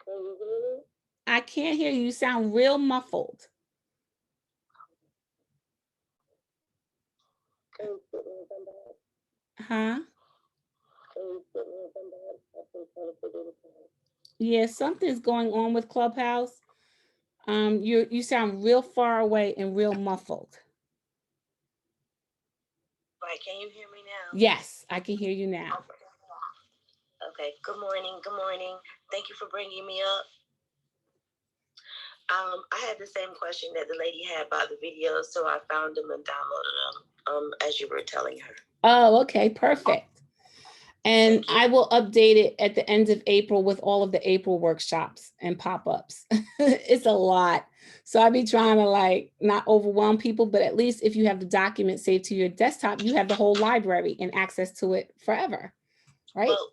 you hear me? I can't hear you. You sound real muffled. Can you put me in somebody? Huh? Can you put me in somebody? I've been trying to figure this out. Yeah, something's going on with Clubhouse. You sound real far away and real muffled. Right, can you hear me now? Yes, I can hear you now. Okay, good morning. Good morning. Thank you for bringing me up. I had the same question that the lady had about the videos, so I found them and downloaded them as you were telling her. Oh, okay, perfect. And I will update it at the end of April with all of the April workshops and pop-ups. It's a lot. So I'll be trying to like not overwhelm people, but at least if you have the document saved to your desktop, you have the whole library and access to it forever, right? Well,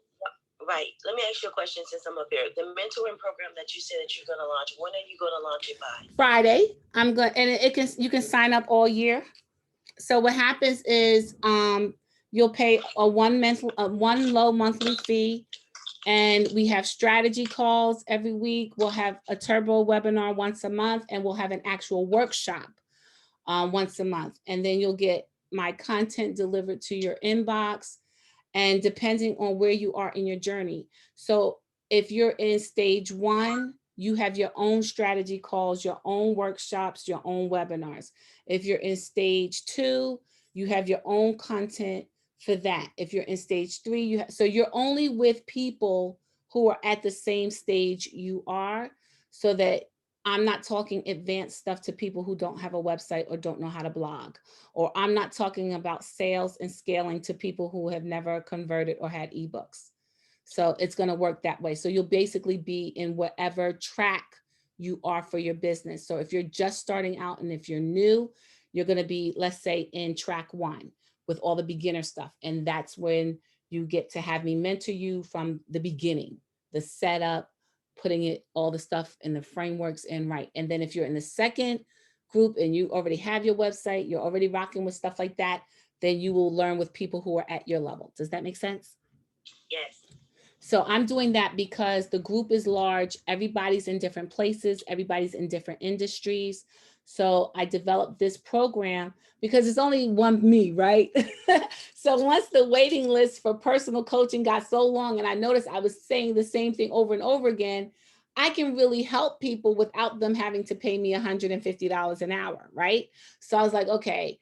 right. Let me ask you a question since I'm up here. The mentoring program that you said that you're going to launch, when are you going to launch it by? Friday. I'm going, and you can sign up all year. So what happens is you'll pay one low monthly fee, and we have strategy calls every week. We'll have a turbo webinar once a month, and we'll have an actual workshop once a month. And then you'll get my content delivered to your inbox, and depending on where you are in your journey. So if you're in stage 1, you have your own strategy calls, your own workshops, your own webinars. If you're in stage 2, you have your own content for that. If you're in stage 3, so you're only with people who are at the same stage you are, so that I'm not talking advanced stuff to people who don't have a website or don't know how to blog, or I'm not talking about sales and scaling to people who have never converted or had ebooks. So it's going to work that way. So you'll basically be in whatever track you are for your business. So if you're just starting out and if you're new, you're going to be, let's say, in track 1 with all the beginner stuff. And that's when you get to have me mentor you from the beginning, the setup, putting it, all the stuff in the frameworks in right. And then if you're in the second group and you already have your website, you're already rocking with stuff like that, then you will learn with people who are at your level. Does that make sense? Yes. So I'm doing that because the group is large. Everybody's in different places. Everybody's in different industries. So I developed this program because it's only one me, right? So once the waiting list for personal coaching got so long and I noticed I was saying the same thing over and over again, I can really help people without them having to pay me $150 an hour, right? So I was like, okay,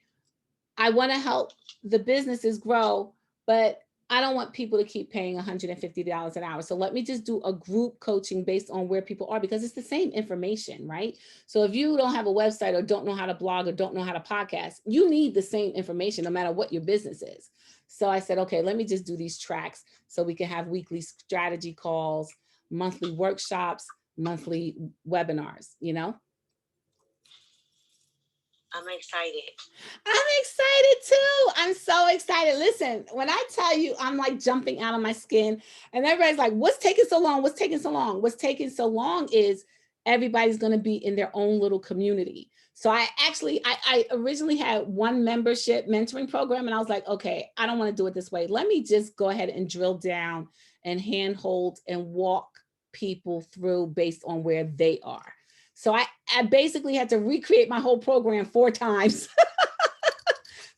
I want to help the businesses grow, but I don't want people to keep paying $150 an hour. So let me just do a group coaching based on where people are, because it's the same information, right? So if you don't have a website or don't know how to blog or don't know how to podcast, you need the same information no matter what your business is. So I said, okay, let me just do these tracks so we can have weekly strategy calls, monthly workshops, monthly webinars, you know? I'm excited. I'm excited too. I'm so excited. Listen, when I tell you, I'm like jumping out of my skin, and everybody's like, what's taking so long? What's taking so long? What's taking so long is everybody's going to be in their own little community. So I originally had one membership mentoring program, and I was like, okay, I don't want to do it this way. Let me just go ahead and drill down and handhold and walk people through based on where they are. So I basically had to recreate my whole program 4 times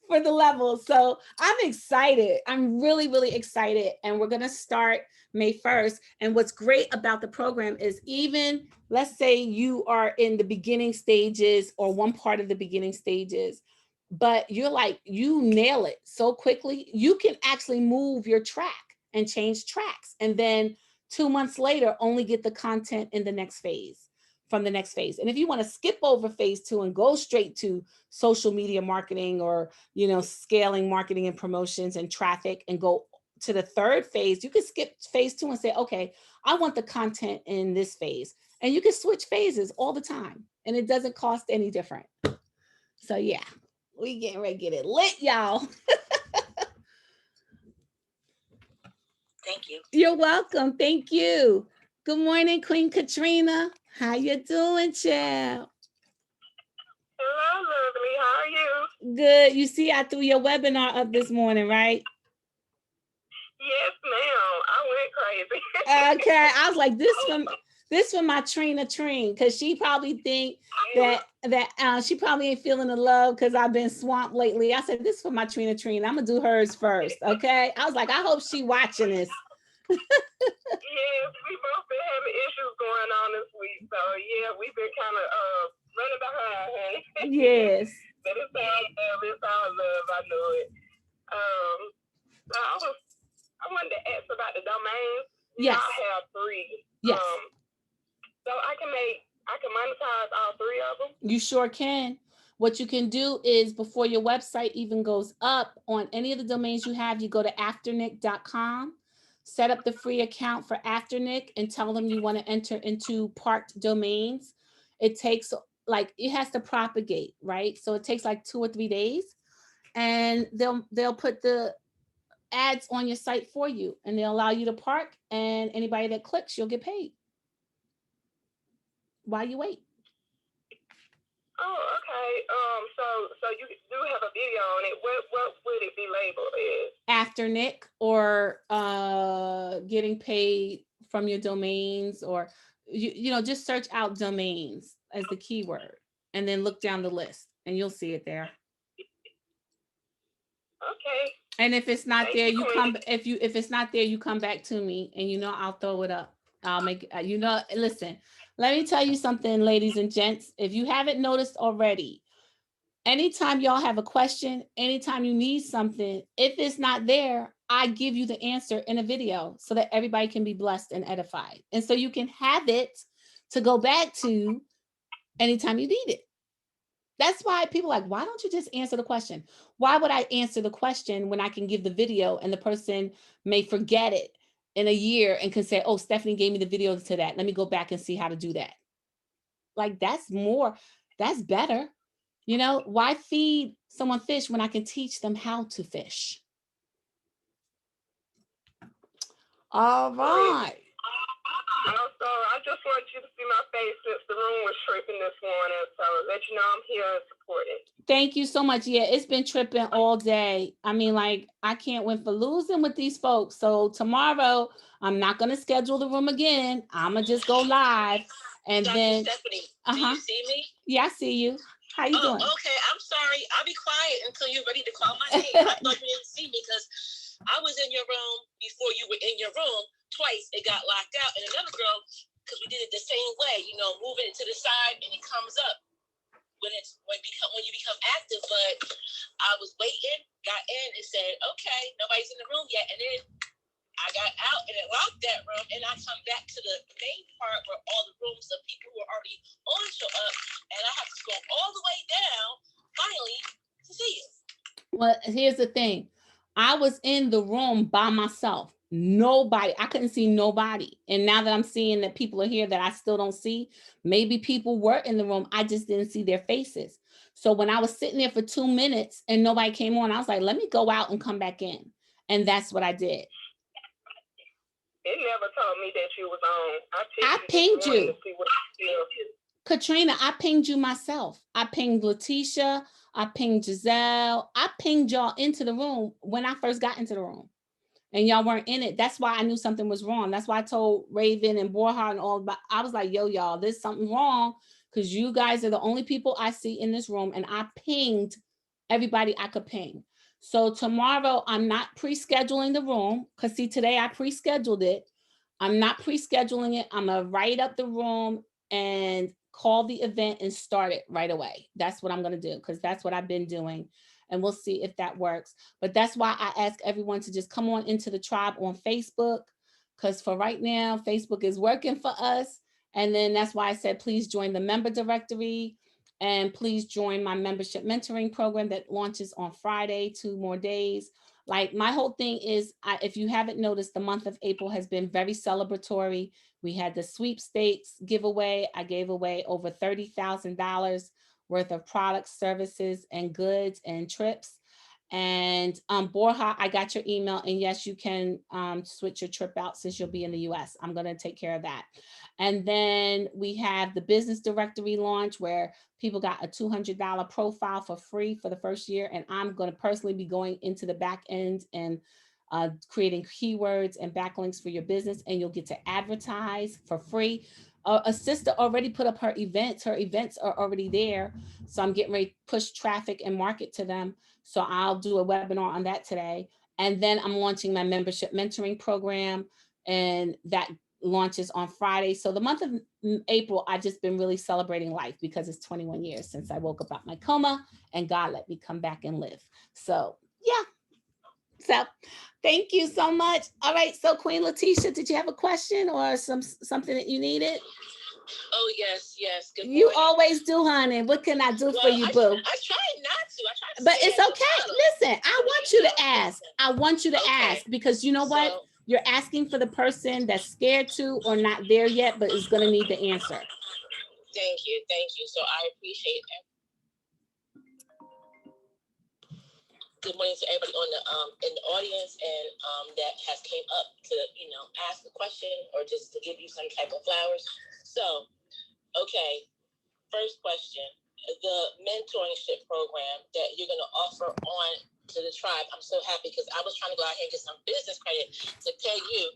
for the levels. So I'm excited. I'm really, really excited. And we're going to start May 1st. And what's great about the program is, even let's say you are in the beginning stages or one part of the beginning stages, but you're like, you nail it so quickly, you can actually move your track and change tracks. And then 2 months later, only get the content in the next phase. From the next phase. And if you want to skip over phase 2 and go straight to social media marketing, or, you know, scaling marketing and promotions and traffic, and go to the 3rd phase, you can skip phase 2 and say, okay, I want the content in this phase. And you can switch phases all the time, and it doesn't cost any different. So yeah, we getting ready to get it lit, y'all. Thank you. You're welcome. Thank you. Good morning, Queen Katrina. How you doing, child? Hello, lovely. How are you? Good. You see, I threw your webinar up this morning, right? Yes, ma'am. I went crazy. Okay. I was like, this from my Trina Trine, because she probably think that she probably ain't feeling the love because I've been swamped lately. I said, this for my Trina Trine. I'm gonna do hers first. Okay. I was like, I hope she watching this. Yes, we both been having issues going on this week. So, yeah, we've been kind of running behind, honey. Yes. But it's all love. It's all love. I know it. So I wanted to ask about the domains. Yes. I have 3. Yes. So I can monetize all 3 of them. You sure can. What you can do is before your website even goes up on any of the domains you have, you go to afternick.com, set up the free account for Afternick and tell them you want to enter into parked domains. It takes it has to propagate, right? So it takes like 2 or 3 days, and they'll put the ads on your site for you, and they'll allow you to park, and anybody that clicks, you'll get paid while you wait. Oh, okay. So you do have a video on it. What would it be labeled as? Afternick, or getting paid from your domains, or you know, just search out domains as the keyword and then look down the list and you'll see it there. Okay. And if it's not there, you come, Queen. if it's not there, you come back to me, and you know, I'll throw it up. I'll make you know, listen, let me tell you something, ladies and gents. If you haven't noticed already, anytime y'all have a question, anytime you need something, if it's not there, I give you the answer in a video so that everybody can be blessed and edified. And so you can have it to go back to anytime you need it. That's why people are like, why don't you just answer the question? Why would I answer the question when I can give the video and the person may forget it in a year and can say, oh, Stefany gave me the video to that. Let me go back and see how to do that. Like, that's better. You know, why feed someone fish when I can teach them how to fish? All right. Also, I just want you to see my face since the room was tripping this morning. So let you know I'm here and supporting. Thank you so much. Yeah, it's been tripping all day. I mean, like, I can't win for losing with these folks. So tomorrow, I'm not going to schedule the room again. I'm going to just go live. And Dr. then, Stefany, do you see me? Yeah, I see you. How you doing? Okay. I'm sorry. I'll be quiet until you're ready to call my name. I thought you didn't see me because I was in your room before you were in your room. Twice it got locked out, and another girl, because we did it the same way, you know, moving it to the side and it comes up when you become active. But I was waiting, got in, and said, okay, nobody's in the room yet, and then I got out and it locked that room, and I come back to the main part where all the rooms of people who are already on show up, and I have to go all the way down finally to see you. Well, here's the thing. I was in the room by myself. Nobody, I couldn't see nobody. And now that I'm seeing that people are here that I still don't see, maybe people were in the room. I just didn't see their faces. So when I was sitting there for 2 minutes and nobody came on, I was like, let me go out and come back in. And that's what I did. It never told me that you was on. I pinged you. To see what Katrina, I pinged you myself. I pinged Letitia. I pinged Giselle. I pinged y'all into the room when I first got into the room. And y'all weren't in it. That's why I knew something was wrong. That's why I told Raven and Borja and all about. I was like, yo, y'all, there's something wrong, because you guys are the only people I see in this room. And I pinged everybody I could ping. So tomorrow, I'm not pre-scheduling the room, because see, today I pre-scheduled it. I'm not pre-scheduling it. I'm going to write up the room and call the event and start it right away. That's what I'm going to do, because that's what I've been doing. And we'll see if that works. But that's why I ask everyone to just come on into the tribe on Facebook, because for right now, Facebook is working for us. And then that's why I said, please join the member directory, and please join my membership mentoring program that launches on Friday, 2 more days. Like, my whole thing is, if you haven't noticed, the month of April has been very celebratory. We had the sweepstakes giveaway. I gave away over $30,000 worth of products, services, and goods and trips. And Borja, I got your email, and yes, you can switch your trip out since you'll be in the US. I'm going to take care of that. And then we have the business directory launch, where people got a $200 profile for free for the first year. And I'm going to personally be going into the back end and creating keywords and backlinks for your business, and you'll get to advertise for free. A sister already put up her events. Her events are already there. So I'm getting ready to push traffic and market to them. So I'll do a webinar on that today. And then I'm launching my membership mentoring program, and that launches on Friday. So the month of April, I've just been really celebrating life, because it's 21 years since I woke up out my coma and God let me come back and live. So yeah. So thank you so much. All right. So Queen Letitia, did you have a question or something that you needed? Oh, yes. Good you morning. Always do, honey. What can I do for you, boo? I tried not to. I tried to. But it's okay. Listen, I want you to ask. I want you to ask, because you know what? You're asking for the person that's scared to or not there yet, but is going to need the answer. Thank you. So I appreciate it. Good morning to everybody on the in the audience, and that has came up to ask a question or just to give you some type of flowers. So, okay, first question: the mentorship program that you're going to offer on to the tribe. I'm so happy, because I was trying to go out here and get some business credit to pay you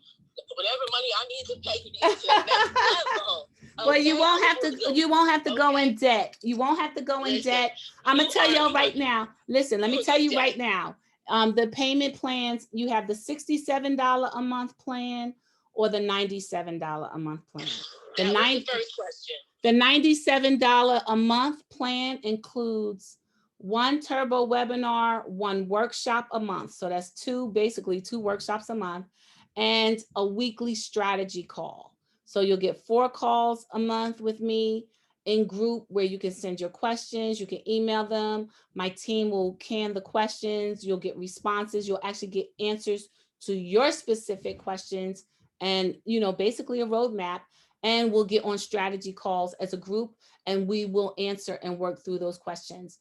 whatever money I need to pay you to get to the next level. Okay? Well, you won't have to. You won't have to go in debt. You won't have to go in debt. I'm gonna tell y'all right now. Listen, let me tell you right now. The payment plans. You have the $67 a month plan or the $97 a month plan. That was the first question. The $97 a month plan includes one turbo webinar, one workshop a month. So that's basically two workshops a month, and a weekly strategy call. So you'll get 4 calls a month with me in group, where you can send your questions. You can email them. My team will can the questions. You'll get responses. You'll actually get answers to your specific questions, and basically a roadmap. And we'll get on strategy calls as a group, and we will answer and work through those questions.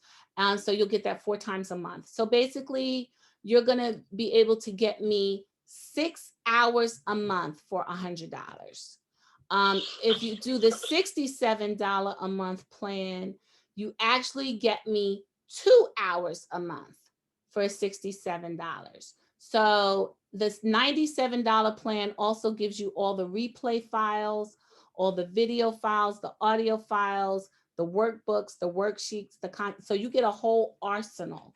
So you'll get that 4 times a month. So basically, you're going to be able to get me 6 hours a month for $100. If you do the $67 a month plan, you actually get me 2 hours a month for $67. So this $97 plan also gives you all the replay files, all the video files, the audio files, the workbooks, the worksheets, so you get a whole arsenal,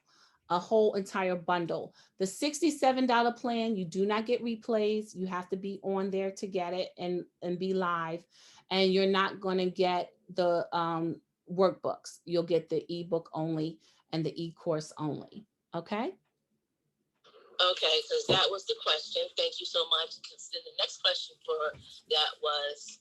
a whole entire bundle. The $67 plan, you do not get replays. You have to be on there to get it and be live. And you're not going to get the workbooks. You'll get the ebook only and the e-course only. Okay? Okay, because that was the question. Thank you so much. Because the next question for that was,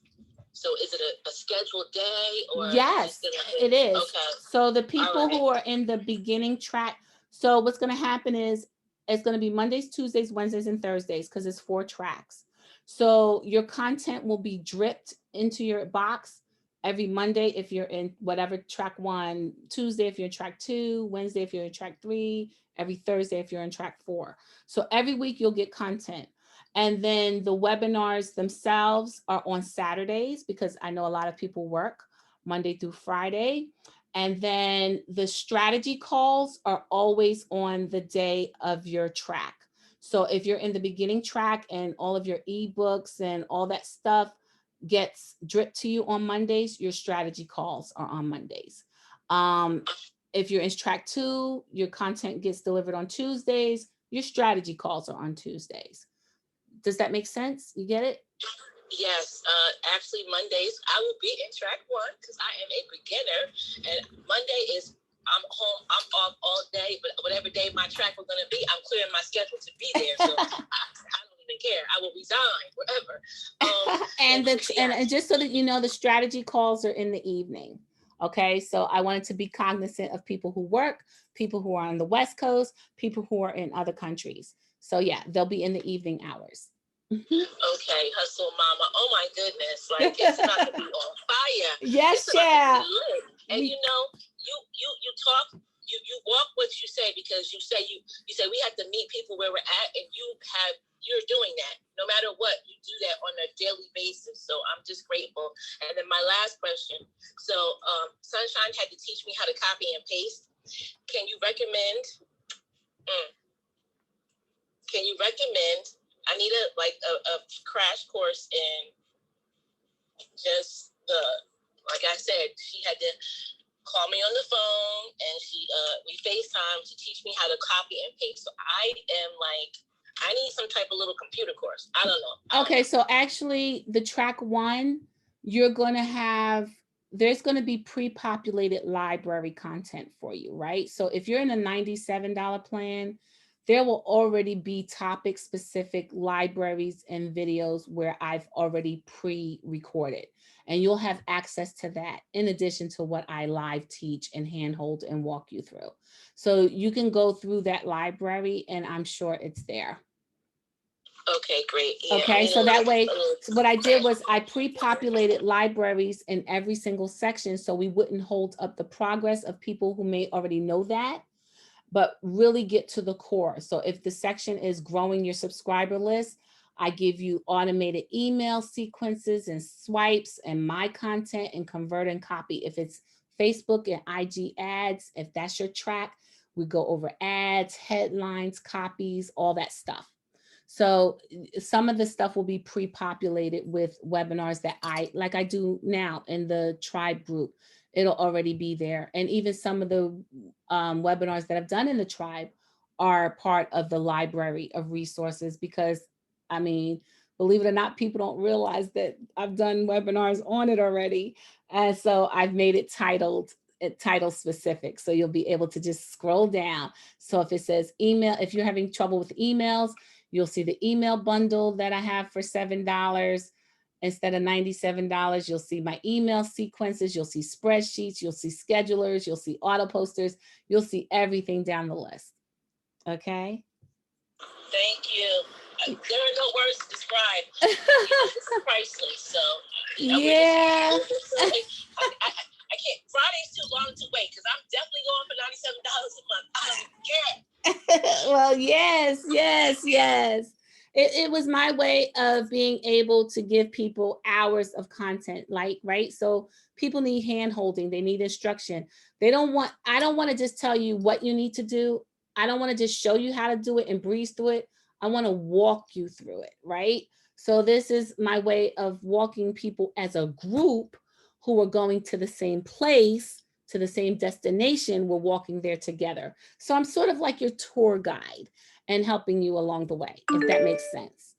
so is it a scheduled day or? Yes, it is. Okay. So the people who are in the beginning track, so what's going to happen is it's going to be Mondays, Tuesdays, Wednesdays, and Thursdays, because it's 4 tracks. So your content will be dripped into your box every Monday if you're in whatever track 1, Tuesday if you're in track 2, Wednesday if you're in track 3, every Thursday if you're in track 4. So every week you'll get content. And then the webinars themselves are on Saturdays, because I know a lot of people work Monday through Friday. And then the strategy calls are always on the day of your track. So if you're in the beginning track and all of your ebooks and all that stuff gets dripped to you on Mondays, your strategy calls are on Mondays. If you're in track 2, your content gets delivered on Tuesdays, your strategy calls are on Tuesdays. Does that make sense? You get it? Yes. Actually, Mondays, I will be in track 1 because I am a beginner. And Monday is, I'm home, I'm off all day, but whatever day my track was going to be, I'm clearing my schedule to be there. So I don't even care. I will resign, whatever. And just so that you know, the strategy calls are in the evening. Okay, so I wanted to be cognizant of people who work, people who are on the West Coast, people who are in other countries. So yeah, they'll be in the evening hours. Okay, hustle mama. Oh my goodness, like it's about to be on fire. Yes, yeah. And you know, you talk you walk what you say, because you say we have to meet people where we're at, and you're doing that no matter what. You do that on a daily basis. So I'm just grateful. And then my last question. So Sunshine had to teach me how to copy and paste. Can you recommend? Can you recommend? I need a crash course in just like I said, she had to call me on the phone, and we FaceTime to teach me how to copy and paste. So I need some type of little computer course. I don't know. Okay, so actually the track 1, you're going to have, there's going to be pre-populated library content for you, right? So if you're in a $97 plan, there will already be topic specific libraries and videos where I've already pre-recorded, and you'll have access to that in addition to what I live teach and handhold and walk you through. So you can go through that library, and I'm sure it's there. Okay, great. Yeah, okay, so that way, so what I did was I pre-populated libraries in every single section so we wouldn't hold up the progress of people who may already know that, but really get to the core. So if the section is growing your subscriber list, I give you automated email sequences and swipes and my content and convert and copy. If it's Facebook and IG ads, if that's your track, we go over ads, headlines, copies, all that stuff. So some of the stuff will be pre-populated with webinars that I do now in the tribe group. It'll already be there. And even some of the webinars that I've done in the tribe are part of the library of resources, because I mean, believe it or not, people don't realize that I've done webinars on it already. And so I've made it title specific. So you'll be able to just scroll down. So if it says email, if you're having trouble with emails, you'll see the email bundle that I have for $7 instead of $97. You'll see my email sequences. You'll see spreadsheets. You'll see schedulers. You'll see auto posters. You'll see everything down the list. Okay. Thank you. There are no words to describe. It's priceless. So yeah. I can't. Friday's too long to wait, because I'm definitely going for $97 a month. I don't care. Well, yes. It was my way of being able to give people hours of content, like, right? So people need hand holding, they need instruction. I don't want to just tell you what you need to do. I don't want to just show you how to do it and breeze through it. I want to walk you through it, right? So this is my way of walking people as a group who are going to the same place, to the same destination. We're walking there together. So I'm sort of like your tour guide and helping you along the way, if that makes sense.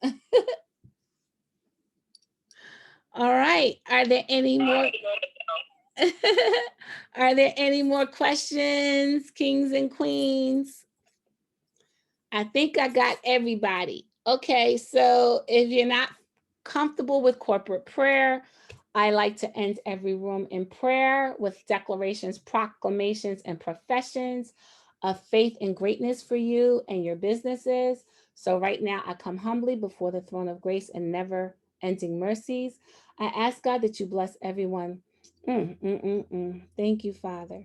All right. Are there any more? Are there any more questions, kings and queens? I think I got everybody. Okay, so if you're not comfortable with corporate prayer, I like to end every room in prayer with declarations, proclamations, and professions of faith and greatness for you and your businesses. So right now, I come humbly before the throne of grace and never ending mercies. I ask God that you bless everyone. Thank you, Father.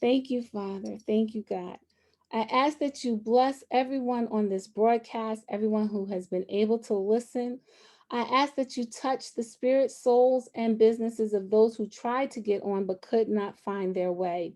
Thank you, Father. Thank you, God. I ask that you bless everyone on this broadcast, everyone who has been able to listen. I ask that you touch the spirit, souls, and businesses of those who tried to get on but could not find their way.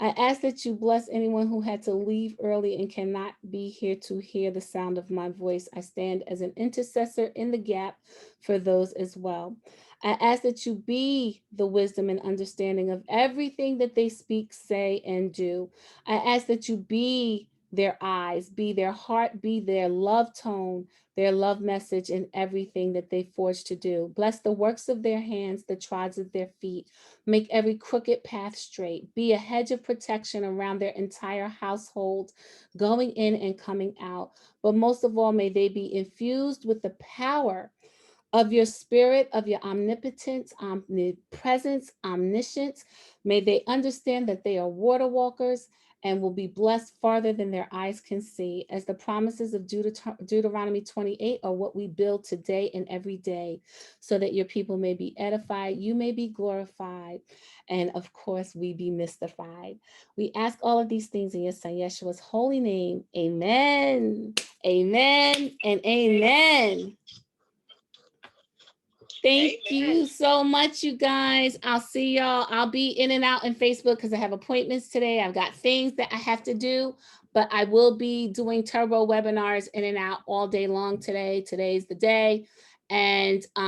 I ask that you bless anyone who had to leave early and cannot be here to hear the sound of my voice. I stand as an intercessor in the gap for those as well. I ask that you be the wisdom and understanding of everything that they speak, say, and do. I ask that you be their eyes, be their heart, be their love tone, their love message in everything that they forge to do. Bless the works of their hands, the trods of their feet. Make every crooked path straight. Be a hedge of protection around their entire household, going in and coming out. But most of all, may they be infused with the power of your spirit, of your omnipotence, omnipresence, omniscience. May they understand that they are water walkers and will be blessed farther than their eyes can see, as the promises of Deuteronomy 28 are what we build today and every day, so that your people may be edified, you may be glorified, and of course, we be mystified. We ask all of these things in your son Yeshua's holy name. Amen. Amen and amen. Thank you so much, you guys. I'll see y'all. I'll be in and out in Facebook because I have appointments today. I've got things that I have to do, but I will be doing turbo webinars in and out all day long today. Today's the day. And